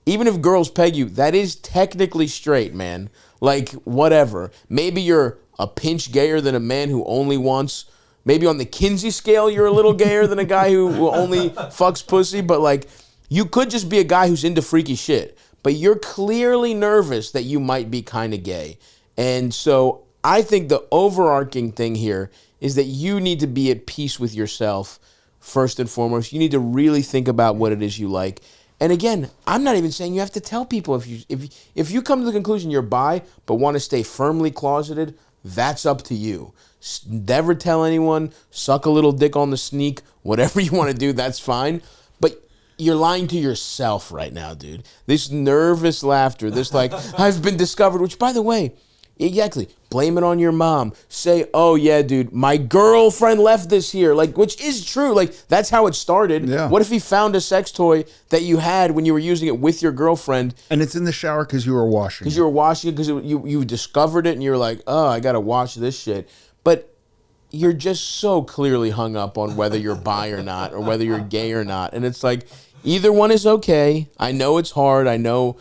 A: even if girls peg you, that is technically straight, man. Like, whatever. Maybe you're a pinch gayer than a man who only wants, maybe on the Kinsey scale, you're a little gayer than a guy who only fucks pussy. But like, you could just be a guy who's into freaky shit, but you're clearly nervous that you might be kind of gay. And so I think the overarching thing here is that you need to be at peace with yourself first and foremost. You need to really think about what it is you like. And again, I'm not even saying you have to tell people. If you come to the conclusion you're bi but want to stay firmly closeted, that's up to you. Never tell anyone, suck a little dick on the sneak, whatever you want to do, that's fine. But you're lying to yourself right now, dude. This nervous laughter, this like, I've been discovered, which by the way, exactly, blame it on your mom. Say, oh yeah, dude, my girlfriend left this here. Like, which is true. Like, that's how it started.
B: Yeah.
A: What if he found a sex toy that you had when you were using it with your girlfriend?
B: And it's in the shower because you were washing it.
A: Because you were washing it, because you discovered it and you were like, oh, I got to wash this shit. But you're just so clearly hung up on whether you're bi or not, or whether you're gay or not. And it's like, either one is okay. I know it's hard. I know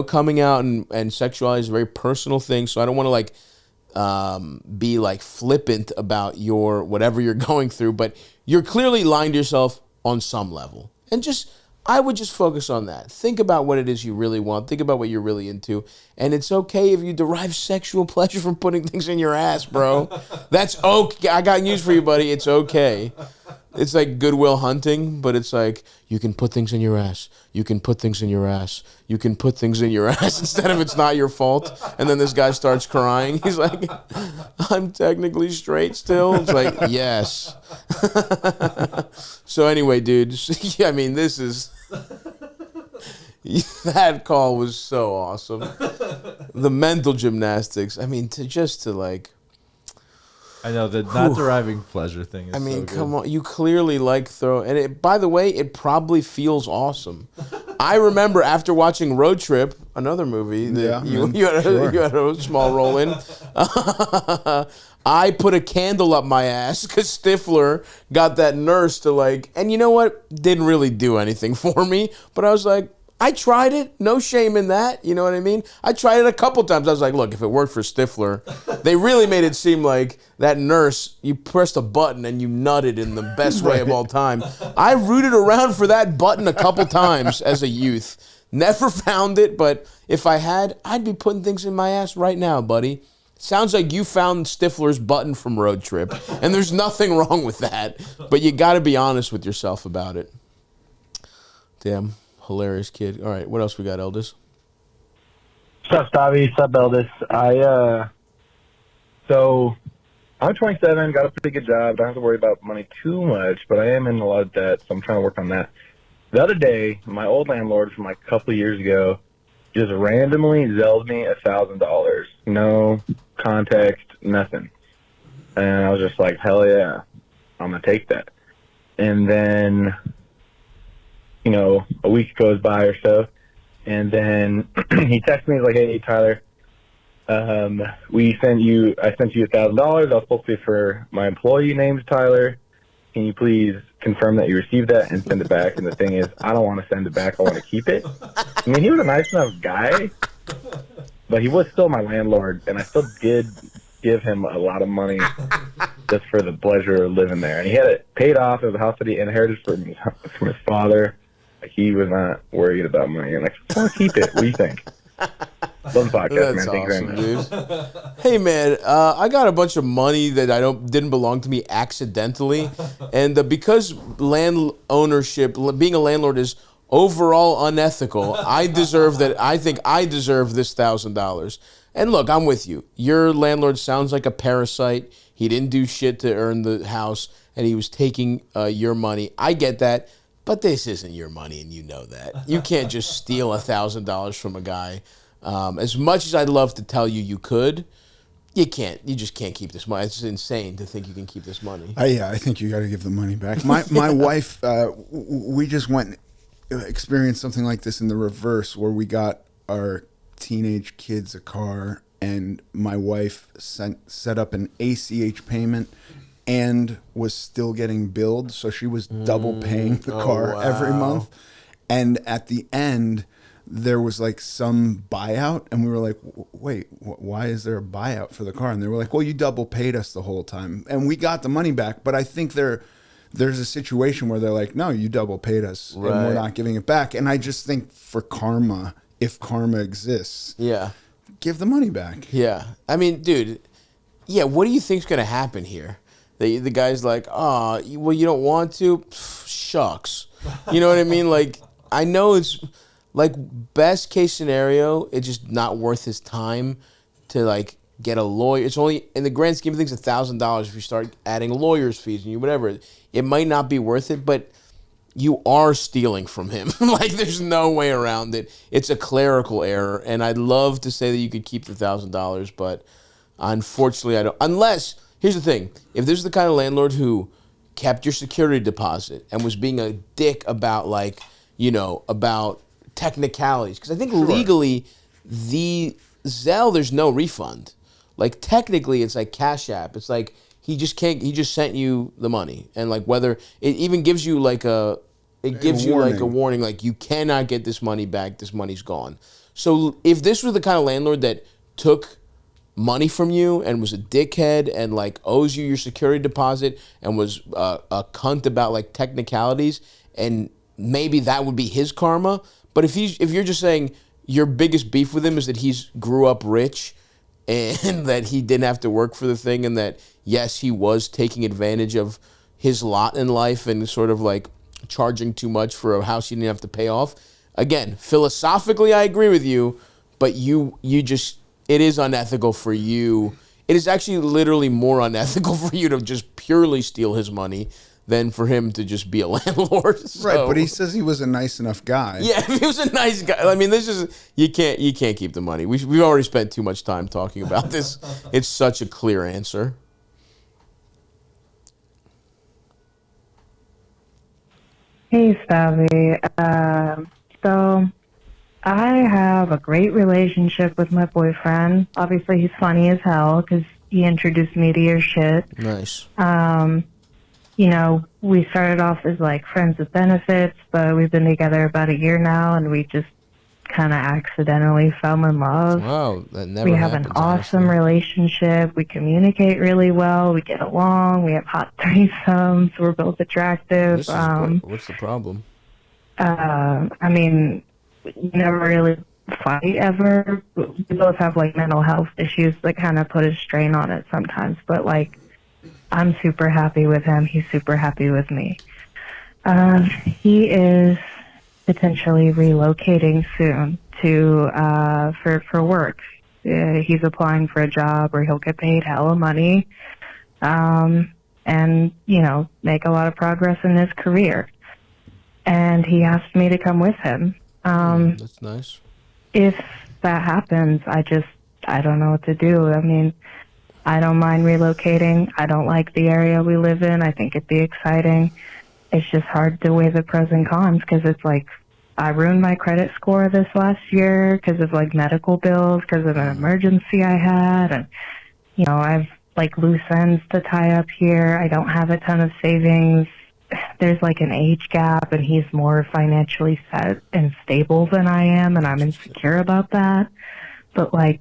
A: coming out and sexuality is a very personal thing. So I don't want to like be like flippant about your whatever you're going through, but you're clearly lying to yourself on some level. And I would just focus on that. Think about what it is you really want. Think about what you're really into. And it's okay if you derive sexual pleasure from putting things in your ass, bro. That's okay. I got news for you, buddy. It's okay. It's like Goodwill Hunting, but it's like, you can put things in your ass. You can put things in your ass. You can put things in your ass instead of it's not your fault. And then this guy starts crying. He's like, I'm technically straight still. It's like, yes. So anyway, dude, I mean, this is... That call was so awesome. The mental gymnastics. I mean, to like...
C: I know, the not deriving pleasure thing is so
A: come
C: good.
A: on. You clearly like and it, by the way, it probably feels awesome. I remember after watching Road Trip, another movie that you had a small role in. I put a candle up my ass because Stifler got that nurse to like, and you know what? Didn't really do anything for me, but I was like, I tried it. No shame in that. You know what I mean? I tried it a couple times. I was like, look, if it worked for Stifler, they really made it seem like that nurse, you pressed a button and you nutted in the best way of all time. I rooted around for that button a couple times as a youth. Never found it, but if I had, I'd be putting things in my ass right now, buddy. Sounds like you found Stifler's button from Road Trip, and there's nothing wrong with that, but you got to be honest with yourself about it. Damn. Hilarious kid. All right, what else we got, Eldis?
E: What's up, Stavvy? What's up, Eldis? So I'm 27, got a pretty good job. Don't have to worry about money too much, but I am in a lot of debt, so I'm trying to work on that. The other day, my old landlord from like a couple of years ago just randomly zelled me $1,000. No context, nothing. And I was just like, hell yeah, I'm going to take that. And then, you know, a week goes by or so, and then he texts me, he's like, hey, Tyler, I sent you $1,000. I was supposed to be for my employee named Tyler. Can you please confirm that you received that and send it back? And the thing is, I don't want to send it back. I want to keep it. I mean, he was a nice enough guy, but he was still my landlord, and I still did give him a lot of money just for the pleasure of living there. And he had it paid off. It was a house that he inherited from his father. He was not worried about money. And I just want to keep it. What do you think? Love the podcast,
A: That's
E: man. Thank you very much.
A: Dude. Hey, man, I got a bunch of money that didn't belong to me accidentally, and because land ownership, being a landlord, is overall unethical, I deserve that. I think I deserve this $1,000. And look, I'm with you. Your landlord sounds like a parasite. He didn't do shit to earn the house, and he was taking your money. I get that. But this isn't your money, and you know that. You can't just steal $1,000 from a guy. As much as I'd love to tell you you could, you can't. You just can't keep this money. It's insane to think you can keep this money.
B: I think you got to give the money back. My wife, we just went and experienced something like this in the reverse, where we got our teenage kids a car, and my wife set up an ACH payment and was still getting billed, so she was double paying the car every month. And at the end, there was like some buyout, and we were like, wait, why is there a buyout for the car? And they were like, well, you double paid us the whole time. And we got the money back, but I think there's a situation where they're like, no, you double paid us, and we're not giving it back. And I just think for karma, if karma exists, give the money back.
A: Yeah. I mean, dude, what do you think's going to happen here? The guy's like, well, you don't want to? Pff, shucks. You know what I mean? Like, I know it's like best case scenario, it's just not worth his time to like get a lawyer. It's only, in the grand scheme of things, $1,000 if you start adding lawyer's fees and you whatever. It might not be worth it, but you are stealing from him. Like, there's no way around it. It's a clerical error, and I'd love to say that you could keep the $1,000, but unfortunately I don't. Unless... Here's the thing. If this is the kind of landlord who kept your security deposit and was being a dick about, like, you know, about technicalities, because I think legally the Zelle, there's no refund. Like, technically, it's like Cash App. It's like he just can't. He just sent you the money, and like whether it even gives you like a warning, like you cannot get this money back. This money's gone. So if this was the kind of landlord that took money from you and was a dickhead and like owes you your security deposit and was a cunt about like technicalities, and maybe that would be his karma. But if you're just saying your biggest beef with him is that he's grew up rich and that he didn't have to work for the thing, and that yes, he was taking advantage of his lot in life and sort of like charging too much for a house he didn't have to pay off. Again, philosophically, I agree with you, but you just, it is unethical for you. It is actually literally more unethical for you to just purely steal his money than for him to just be a landlord. So,
B: right, but he says he was a nice enough guy.
A: Yeah, if he was a nice guy. I mean, this is, you can't keep the money. We've already spent too much time talking about this. It's such a clear answer.
F: Hey, Stavvy. So I have a great relationship with my boyfriend. Obviously, he's funny as hell because he introduced me to your shit.
A: Nice.
F: You know, we started off as like friends with benefits, but we've been together about a year now, and we just kind of accidentally fell in love.
A: Wow, that never
F: We have
A: happens,
F: an awesome
A: honestly.
F: relationship. We communicate really well. We get along. We have hot threesomes. We're both attractive.
A: This is great. What's the problem?
F: I mean, we never really fight ever. We both have like mental health issues that kind of put a strain on it sometimes, but like, I'm super happy with him. He's super happy with me. He is potentially relocating soon to for work. He's applying for a job where he'll get paid hella money, and you know, make a lot of progress in his career. And he asked me to come with him.
A: That's nice.
F: If that happens, I don't know what to do. I mean, I don't mind relocating. I don't like the area we live in. I think it'd be exciting. It's just hard to weigh the pros and cons because it's like I ruined my credit score this last year because of like medical bills, because of an emergency I had. And, you know, I've like loose ends to tie up here. I don't have a ton of savings. There's like an age gap, and he's more financially set and stable than I am, and I'm insecure about that. But like,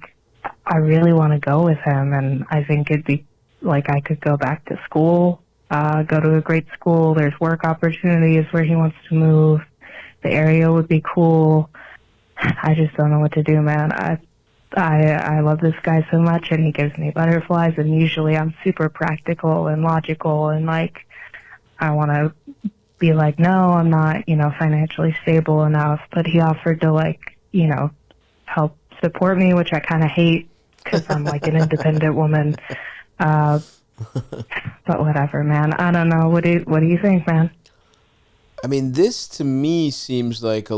F: I really want to go with him, and I think it'd be like I could go back to school, go to a great school. There's work opportunities where he wants to move. The area would be cool. I just don't know what to do, man. I love this guy so much, and he gives me butterflies, and usually I'm super practical and logical, and like, I want to be like, no, I'm not, you know, financially stable enough. But he offered to like, you know, help support me, which I kind of hate because I'm like an independent woman. But whatever, man. I don't know. What do you think, man?
A: I mean, this to me seems like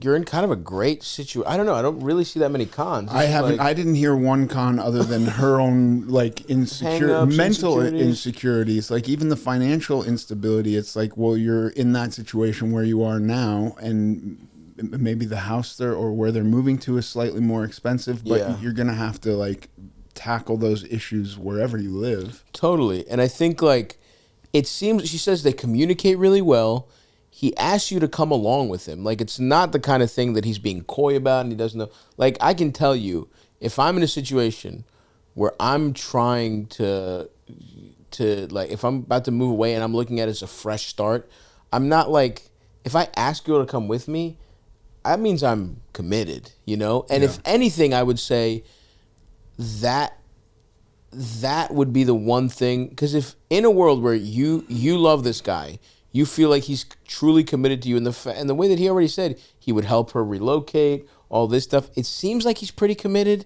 A: you're in kind of a great situation. I don't know. I don't really see that many cons.
B: I didn't hear one con other than her own like mental insecurities. Like even the financial instability. It's like, well, you're in that situation where you are now, and maybe the house there or where they're moving to is slightly more expensive, but you're gonna have to like tackle those issues wherever you live.
A: Totally. And I think like it seems, she says they communicate really well. He asks you to come along with him. Like, it's not the kind of thing that he's being coy about and he doesn't know. Like, I can tell you, if I'm in a situation where I'm trying to like, if I'm about to move away and I'm looking at it as a fresh start, I'm not like, if I ask you to come with me, that means I'm committed, you know? And if anything, I would say that would be the one thing. Because if in a world where you love this guy, you feel like he's truly committed to you, and the way that he already said he would help her relocate, all this stuff, it seems like he's pretty committed.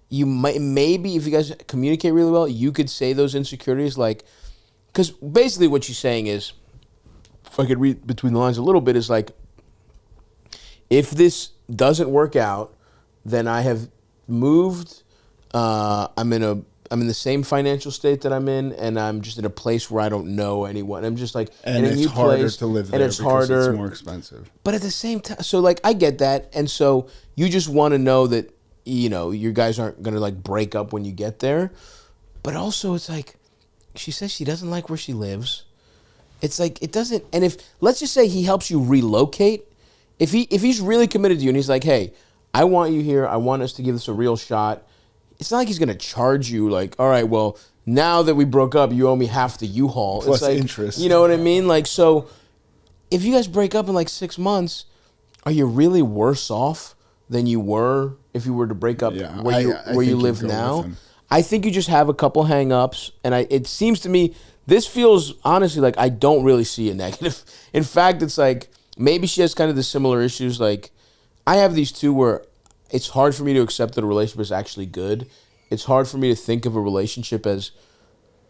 A: You might, maybe if you guys communicate really well, you could say those insecurities, like, because basically what she's saying is, if I could read between the lines a little bit, is like, if this doesn't work out, then I have moved. I'm in the same financial state that I'm in, and I'm just in a place where I don't know anyone. I'm just like
B: and
A: in a
B: it's
A: new
B: harder
A: place,
B: to live there
A: and it's
B: because
A: harder.
B: It's more expensive.
A: But at the same time, so like I get that, and so you just want to know that, you know, you guys aren't gonna like break up when you get there. But also, it's like, she says she doesn't like where she lives. It's like, it doesn't, and if, let's just say he helps you relocate, if he's really committed to you and he's like, hey, I want you here, I want us to give this a real shot, it's not like he's going to charge you like, all right, well, now that we broke up, you owe me half the U-Haul.
B: Plus
A: it's like,
B: interest.
A: You know what I mean? Like, so, if you guys break up in like 6 months, are you really worse off than you were if you were to break up where you live now? I think you just have a couple hang-ups, and it seems to me, this feels, honestly, like I don't really see a negative. In fact, it's like, maybe she has kind of the similar issues. Like, I have these two where it's hard for me to accept that a relationship is actually good. It's hard for me to think of a relationship as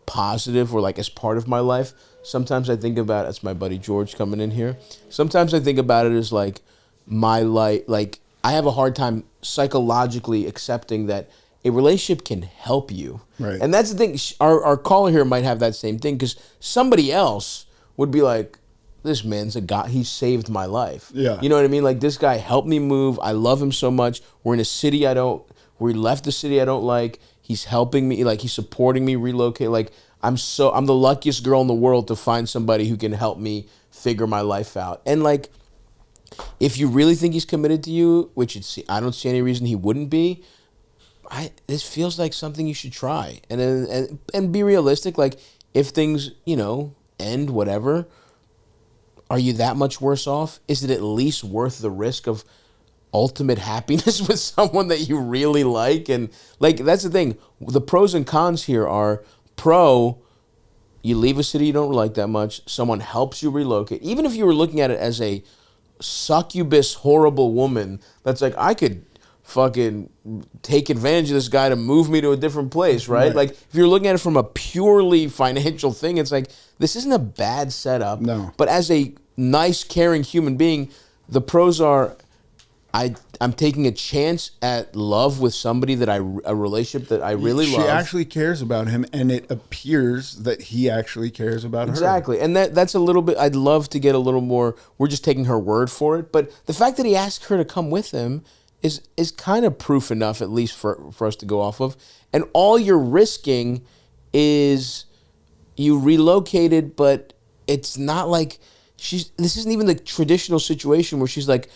A: positive or like as part of my life. Sometimes I think about, that's my buddy George coming in here. Sometimes I think about it as like my life, like I have a hard time psychologically accepting that a relationship can help you.
B: Right.
A: And that's the thing. Our caller here might have that same thing because somebody else would be like, this man's a guy, he saved my life.
B: Yeah.
A: You know what I mean? Like, this guy helped me move. I love him so much. We're in a city we left the city I don't like. He's helping me, like, he's supporting me relocate. Like, I'm the luckiest girl in the world to find somebody who can help me figure my life out. And, like, if you really think he's committed to you, which I don't see any reason he wouldn't be, this feels like something you should try. And be realistic. Like, if things, end, whatever, are you that much worse off? Is it at least worth the risk of ultimate happiness with someone that you really like? And, like, that's the thing. The pros and cons here are pro, you leave a city you don't like that much, someone helps you relocate. Even if you were looking at it as a succubus, horrible woman that's like, I could fucking take advantage of this guy to move me to a different place, right? Like, if you're looking at it from a purely financial thing, it's like, this isn't a bad setup.
B: No.
A: But as a nice, caring human being, the pros are, I'm taking a chance at love with somebody a relationship that I really love.
B: She actually cares about him, and it appears that he actually cares about her.
A: Exactly. And that's a little bit, I'd love to get a little more, we're just taking her word for it. But the fact that he asked her to come with him is kind of proof enough, at least for us to go off of. And all you're risking is you relocated, but it's not like this isn't even the traditional situation where she's like,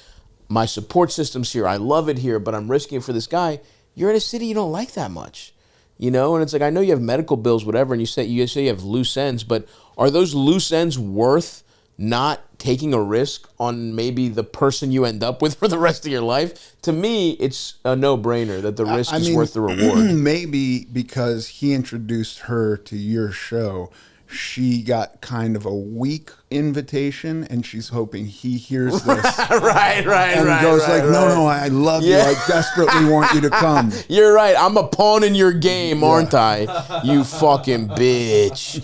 A: my support system's here, I love it here, but I'm risking it for this guy. You're in a city you don't like that much, and it's like, I know you have medical bills, whatever, and you say you have loose ends, but are those loose ends worth not taking a risk on maybe the person you end up with for the rest of your life? To me, it's a no-brainer that the risk is worth the reward.
B: Maybe because he introduced her to your show, she got kind of a weak invitation, and she's hoping he hears this.
A: right.
B: And goes like, no, I love you. I desperately want you to come.
A: You're right. I'm a pawn in your game, aren't I? You fucking bitch.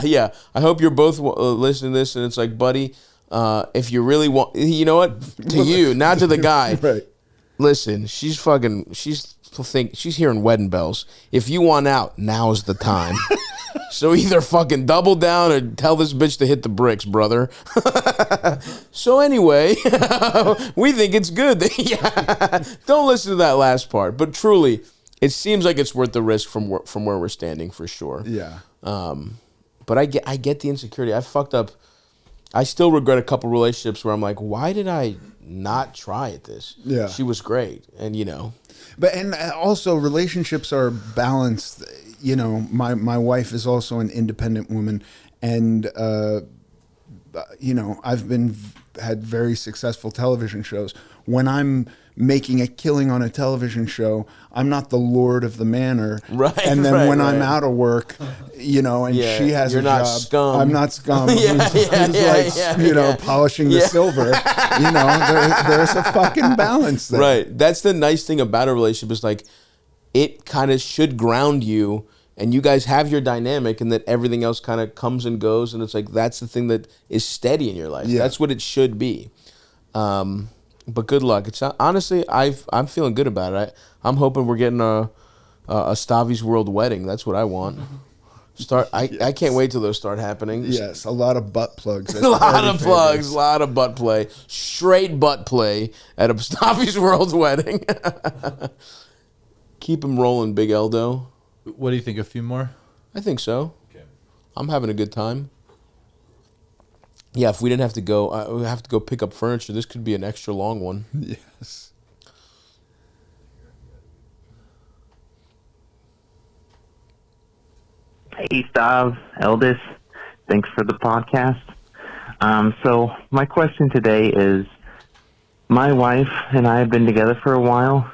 A: Yeah. I hope you're both listening to this, and it's like, buddy, if you really want, you know what? To you, not to the guy.
B: Right.
A: Listen, she's hearing wedding bells. If you want out, now's the time. So either fucking double down or tell this bitch to hit the bricks, brother. So anyway, we think it's good. Don't listen to that last part. But truly, it seems like it's worth the risk from where we're standing for sure.
B: Yeah.
A: But I get the insecurity. I fucked up. I still regret a couple relationships where I'm like, why did I not try at this?
B: Yeah.
A: She was great, and
B: But also relationships are balanced. My wife is also an independent woman, and I've had very successful television shows. When I'm making a killing on a television show, I'm not the lord of the manor.
A: Right.
B: And then when I'm out of work, and she has
A: you're
B: a
A: not
B: job,
A: scum.
B: I'm not scum. Who's polishing the silver. There's a fucking balance there.
A: Right. That's the nice thing about a relationship is like, it kind of should ground you, and you guys have your dynamic, and that everything else kind of comes and goes, and it's like, that's the thing that is steady in your life. Yeah. That's what it should be. But good luck. It's honestly, I'm feeling good about it. I'm hoping we're getting a Stavvy's World wedding. That's what I want. I can't wait till those start happening.
B: Yes, a lot of butt plugs.
A: A lot of plugs, a lot of butt play. Straight butt play at a Stavvy's World wedding. Keep him rolling, Big Eldo.
C: What do you think? A few more?
A: I think so.
C: Okay.
A: I'm having a good time. Yeah, if we didn't have to go, we have to go pick up furniture. This could be an extra long one.
B: Yes.
G: Hey, Stav, Eldest. Thanks for the podcast. So my question today is, my wife and I have been together for a while.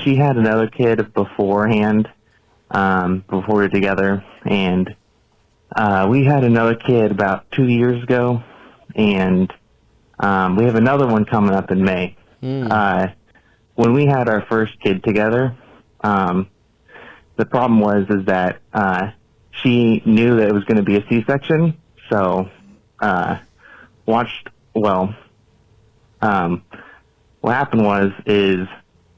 G: She had another kid beforehand, before we were together, and we had another kid about 2 years ago, and we have another one coming up in May. When we had our first kid together, the problem was that she knew that it was going to be a C-section, so what happened was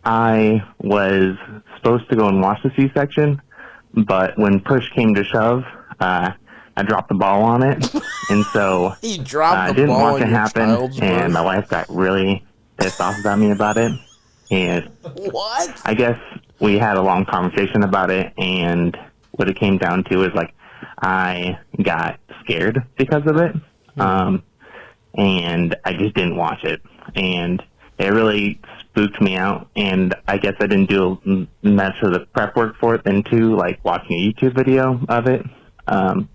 G: I was supposed to go and watch the C-section, but when push came to shove, I dropped the ball on it, and so
A: I
G: didn't want it to happen, and my wife got really pissed off about me about it, and
A: what?
G: I guess we had a long conversation about it, and what it came down to is, like, I got scared because of it, and I just didn't watch it, and it really spooked me out, and I guess I didn't do much of the prep work for it than like watching a YouTube video of it, and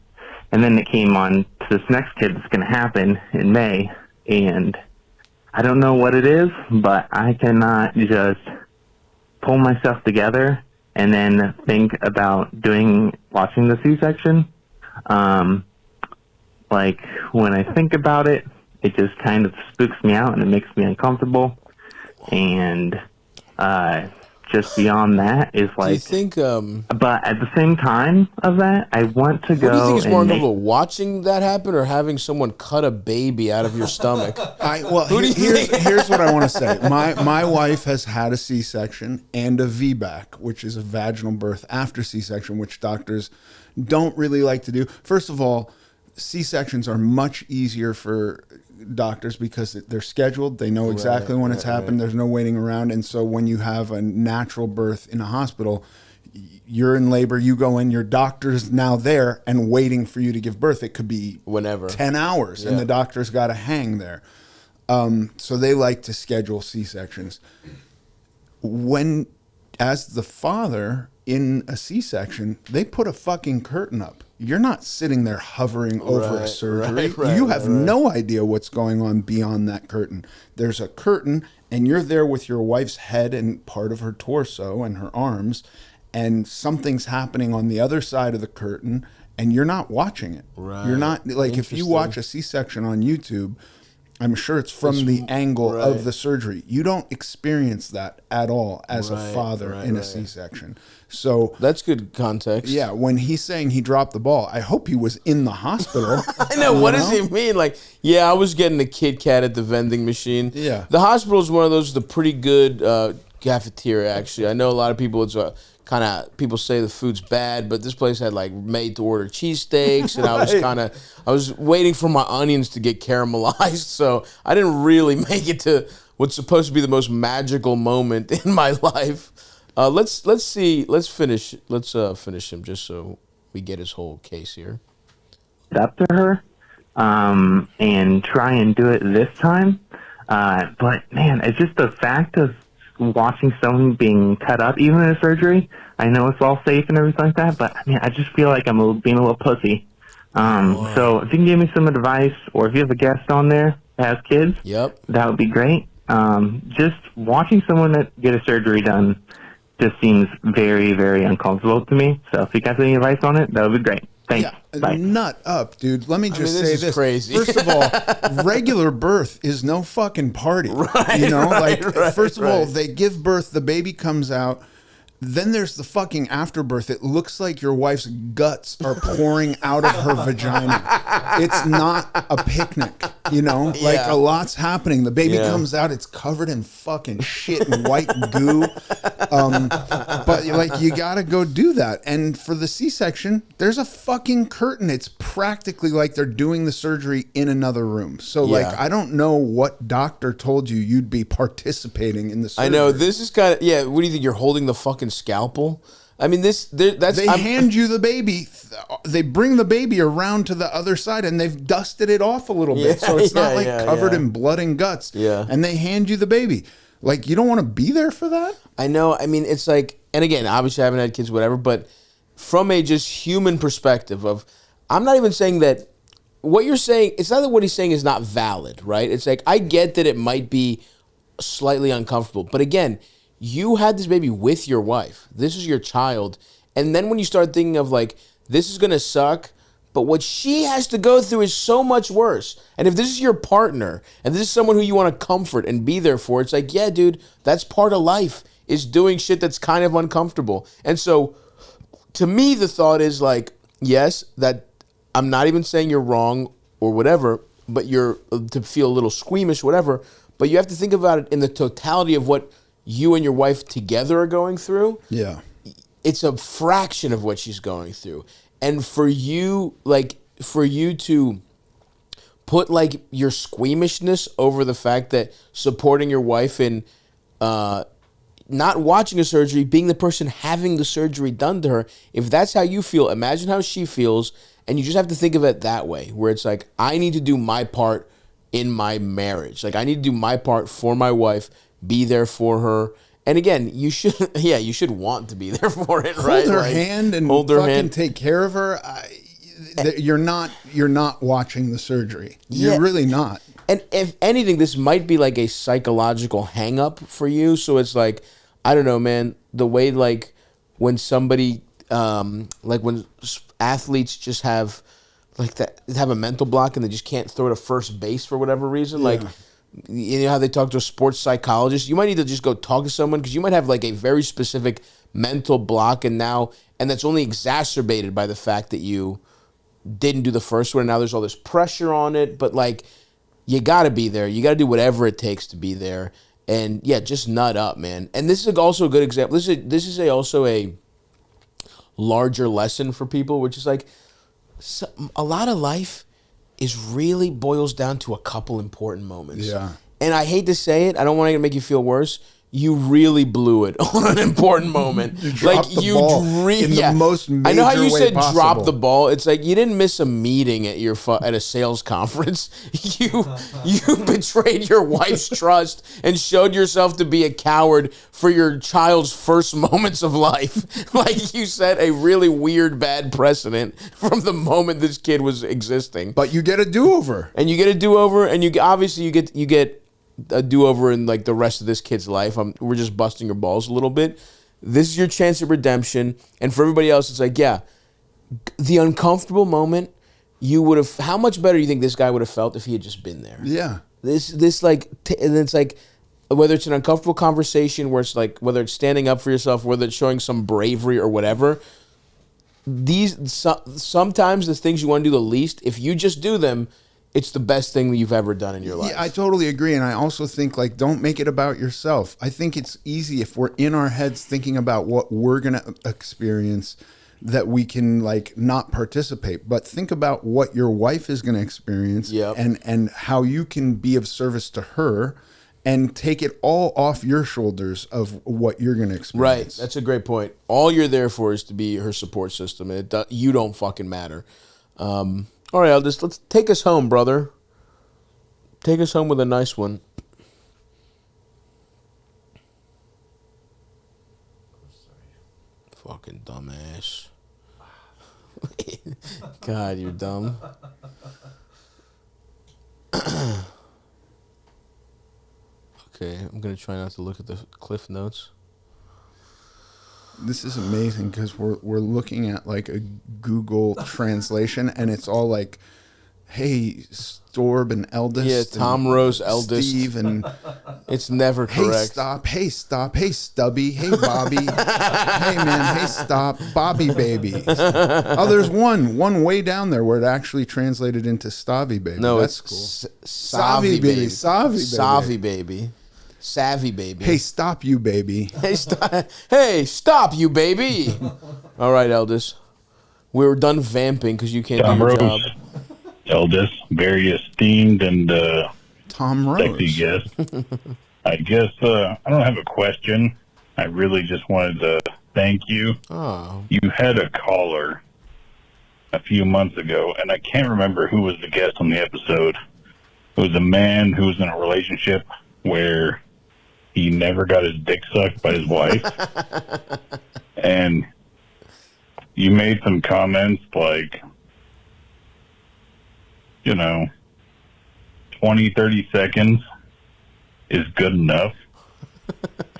G: then it came on to this next kid that's going to happen in May, and I don't know what it is, but I cannot just pull myself together and then think about watching the C-section. Like, when I think about it, it just kind of spooks me out and it makes me uncomfortable. And just beyond that is like...
A: Do you think...
G: but at the same time of that, I want to go...
A: What do you think is more uncomfortable, watching that happen or having someone cut a baby out of your stomach?
B: Here's what I want to say. My wife has had a C-section and a VBAC, which is a vaginal birth after C-section, which doctors don't really like to do. First of all, C-sections are much easier for doctors because they're scheduled. They know exactly when it's happened. There's no waiting around. And so when you have a natural birth in a hospital, you're in labor, you go in, your doctor's now there and waiting for you to give birth. It could be
A: whenever
B: 10 hours and the doctor's got to hang there. So they like to schedule C-sections. As the father in a C-section, they put a fucking curtain up. You're not sitting there hovering over a surgery. You have no idea what's going on beyond that curtain. There's a curtain, and you're there with your wife's head and part of her torso and her arms, and something's happening on the other side of the curtain, and you're not watching it. You're not, like, if you watch a C-section on YouTube, I'm sure it's from the angle of the surgery. You don't experience that at all as a father in a C-section. So
A: that's good context.
B: Yeah, when he's saying he dropped the ball, I hope he was in the hospital.
A: I know. What does he mean? Like, yeah, I was getting a Kit Kat at the vending machine.
B: Yeah.
A: The hospital is one of those, the pretty good cafeteria, actually. I know a lot of people, it's people say the food's bad, but this place had like made to order cheesesteaks, and I was waiting for my onions to get caramelized, so I didn't really make it to what's supposed to be the most magical moment in my life. Let's finish him just so we get his whole case here.
G: Up to her, and try and do it this time. But man, it's just the fact of watching someone being cut up, even in a surgery. I know it's all safe and everything like that, but I mean, I just feel like I'm being a little pussy. So if you can give me some advice, or if you have a guest on there that has kids, that would be great. Just watching someone get a surgery done just seems very, very uncomfortable to me. So if you got any advice on it, that would be great. Thanks.
B: Yeah,
G: Bye.
B: Nut up, dude. Let me just say
A: this is crazy.
B: First of all, regular birth is no fucking party. First of all, they give birth, the baby comes out. Then there's the fucking afterbirth. It looks like your wife's guts are pouring out of her vagina. It's not a picnic, Like a lot's happening. The baby comes out, it's covered in fucking shit and white goo. But like, you gotta go do that. And for the C-section, there's a fucking curtain. It's practically like they're doing the surgery in another room. So I don't know what doctor told you you'd be participating in the surgery.
A: I know, this is kind of, what do you think, you're holding the fucking scalpel? I mean,
B: they hand you the baby. They bring the baby around to the other side, and they've dusted it off a little bit, so it's not like covered in blood and guts.
A: Yeah.
B: And they hand you the baby. Like, you don't want to be there for that?
A: I know. I mean, it's like, and again, obviously I haven't had kids, whatever, but from a just human perspective of, I'm not even saying that what you're saying, it's not that what he's saying is not valid, right? It's like, I get that it might be slightly uncomfortable, but again, you had this baby with your wife. This is your child. And then when you start thinking of like, this is going to suck, but what she has to go through is so much worse. And if this is your partner, and this is someone who you want to comfort and be there for, it's like, yeah, dude, that's part of life, is doing shit that's kind of uncomfortable. And so, to me, the thought is like, yes, that I'm not even saying you're wrong or whatever, but you're to feel a little squeamish, whatever, but you have to think about it in the totality of what you and your wife together are going through.
B: Yeah.
A: It's a fraction of what she's going through. And for you to put like your squeamishness over the fact that supporting your wife in not watching a surgery, being the person having the surgery done to her, if that's how you feel, imagine how she feels. And you just have to think of it that way, where it's like, I need to do my part in my marriage. Like, I need to do my part for my wife, be there for her. And again, you should want to be there for it, right?
B: Hold her
A: like,
B: hand and
A: hold her
B: fucking
A: hand.
B: take care of her. You're not watching the surgery. You're really not.
A: And if anything, this might be like a psychological hang up for you. So it's like, I don't know, man, the way like when somebody, like when athletes just have like that, have a mental block and they just can't throw to first base for whatever reason. Like, you know how they talk to a sports psychologist? You might need to just go talk to someone because you might have like a very specific mental block, and that's only exacerbated by the fact that you didn't do the first one, and now there's all this pressure on it. But like, you got to be there. You got to do whatever it takes to be there. And yeah, just nut up, man. And this is also a good example. This is also a larger lesson for people, which is like, a lot of life is really boils down to a couple important moments.
B: Yeah.
A: And I hate to say it, I don't want to make you feel worse. You really blew it on an important moment.
B: You dropped the ball in the most major
A: I know how you
B: way
A: said
B: possible.
A: drop the ball. It's like you didn't miss a meeting at at a sales conference. You betrayed your wife's trust and showed yourself to be a coward for your child's first moments of life. Like you set a really weird bad precedent from the moment this kid was existing.
B: But you get a do-over.
A: And you get a do-over, and you get a do-over in like the rest of this kid's life. We're just busting your balls a little bit. This is your chance at redemption. And for everybody else, it's like, yeah, the uncomfortable moment, you would have, how much better do you think this guy would have felt if he had just been there?
B: Yeah.
A: This like, and it's like, whether it's an uncomfortable conversation where it's like, whether it's standing up for yourself, whether it's showing some bravery or whatever, sometimes the things you want to do the least, if you just do them, it's the best thing that you've ever done in your life.
B: Yeah, I totally agree. And I also think, like, don't make it about yourself. I think it's easy if we're in our heads thinking about what we're going to experience that we can, like, not participate. But think about what your wife is going to experience and how you can be of service to her and take it all off your shoulders of what you're going to experience.
A: Right. That's a great point. All you're there for is to be her support system. And you don't fucking matter. All right, Aldous, let's take us home, brother. Take us home with a nice one. Fucking dumbass. God, you're dumb. Okay, I'm going to try not to look at the Cliff Notes.
B: This is amazing because we're looking at like a Google translation and it's all like, hey, Storb and Eldest.
A: Yeah, Tom Rose, Eldest.
B: Steve and
A: it's never correct.
B: Hey, stop. Hey, Stubby. Hey, Bobby. Hey, man. Hey, stop. Bobby baby. Oh, there's one way down there where it actually translated into Stavvy baby.
A: No,
B: that's
A: it's
B: cool. Savvy baby.
A: Savvy baby. Savvy baby.
B: Hey, stop you, baby.
A: Hey, stop you, baby. All right, Eldest. We were done vamping because you can't do your job.
E: Eldest, very esteemed and
B: Tom Rose.
E: sexy guest. I guess I don't have a question. I really just wanted to
H: thank you.
A: Oh.
H: You had a caller a few months ago, and I can't remember who was the guest on the episode. It was a man who was in a relationship where he never got his dick sucked by his wife. And you made some comments like, 20, 30 seconds is good enough.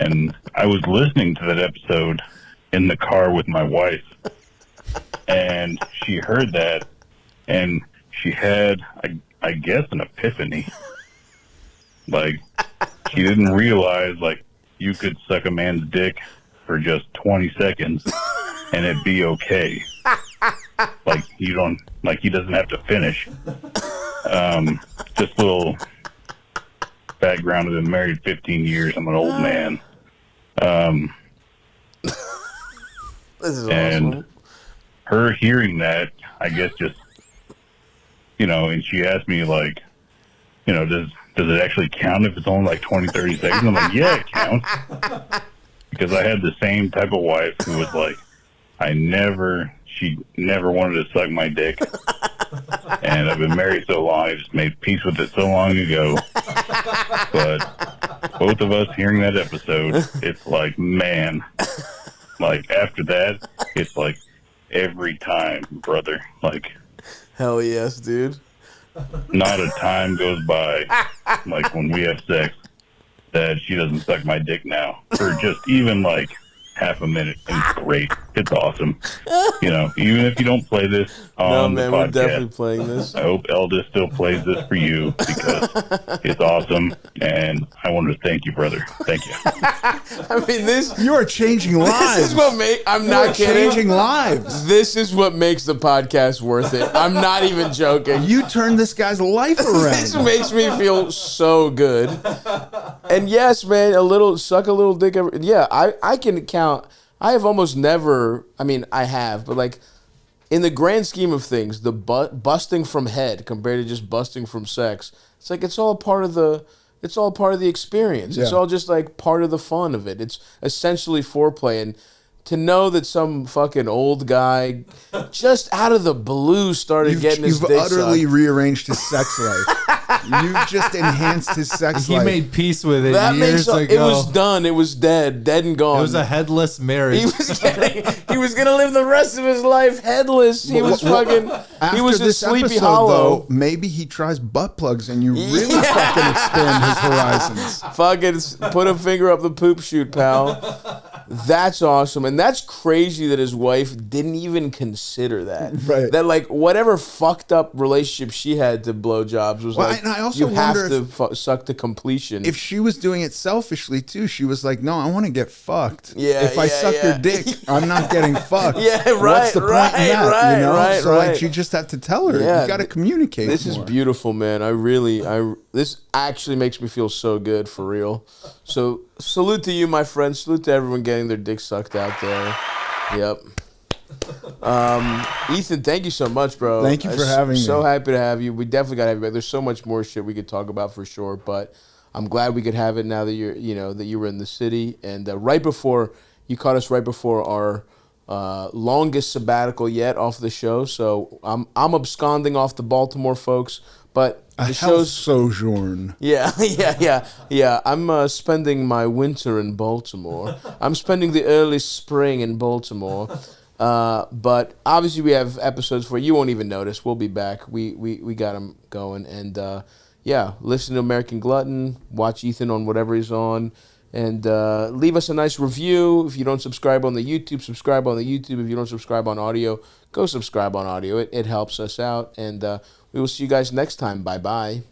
H: And I was listening to that episode in the car with my wife, and she heard that, and she had, I guess, an epiphany. Like, she didn't realize, like, you could suck a man's dick for just 20 seconds and it'd be okay. Like, he doesn't have to finish. Just a little background. I've been married 15 years. I'm an old man.
A: This is
H: and
A: awesome.
H: Her hearing that, I guess, just, and she asked me, like, does it actually count if it's only like 20, 30 seconds? I'm like, yeah, it counts. Because I had the same type of wife who was like, she never wanted to suck my dick. And I've been married so long, I just made peace with it so long ago. But both of us hearing that episode, it's like, man, like after that, it's like every time, brother. Like,
A: hell yes, dude.
H: Not a time goes by, like when we have sex, that she doesn't suck my dick now for just even like half a minute. And it's great. It's awesome. Even if you don't play this on the podcast,
A: we're definitely playing this.
H: I hope Eldest still plays this for you because it's awesome. And I wanted to thank you, brother. Thank you.
A: I mean,
B: you are changing lives.
A: This is what I'm not kidding.
B: Changing lives.
A: This is what makes the podcast worth it. I'm not even joking.
B: You turned this guy's life around.
A: This makes me feel so good. And yes, man, suck a little dick. I can count. I have almost never, I have, but like in the grand scheme of things, the busting from head compared to just busting from sex, it's like it's all part of the experience. Yeah. It's all just like part of the fun of it. It's essentially foreplay. And to know that some fucking old guy just out of the blue started getting his dick sucked.
B: You've utterly rearranged his sex life. You've just enhanced his sex life.
C: He made peace with it years ago.
A: It was done. It was dead and gone.
C: It was a headless marriage.
A: He was gonna live the rest of his life headless. He was fucking. He was a Sleepy Hollow.
B: Though, maybe he tries butt plugs, and you really fucking expand his horizons.
A: Fucking put a finger up the poop chute, pal. That's awesome, and that's crazy that his wife didn't even consider that.
B: Right.
A: That like whatever fucked up relationship she had to blowjobs was like,
B: and I also
A: you have
B: wonder
A: to suck to completion.
B: If she was doing it selfishly too, she was like, "No, I want to get fucked.
A: Yeah.
B: If I suck your dick, I'm not getting fucked.
A: Yeah, right.
B: What's the point in that?
A: Right.
B: So like, you just have to tell her.
A: Yeah,
B: you got to communicate.
A: This is beautiful, man. This actually makes me feel so good for real. So salute to you, my friend. Salute to everyone getting their dick sucked out there. Yep. Ethan, thank you so much, bro.
B: Thank you for having me.
A: So happy to have you. We definitely got to have you back. There's so much more shit we could talk about for sure, but I'm glad we could have it now that you were in the city. And right before you caught us, right before our longest sabbatical yet off the show. So I'm absconding off to Baltimore, folks. But the show's
B: sojourn.
A: Yeah. I'm spending my winter in Baltimore. I'm spending the early spring in Baltimore. But obviously we have episodes for you won't even notice. We'll be back. We got them going. And listen to American Glutton. Watch Ethan on whatever he's on. And leave us a nice review. If you don't subscribe on the YouTube, subscribe on the YouTube. If you don't subscribe on audio, go subscribe on audio. It helps us out. And we will see you guys next time. Bye-bye.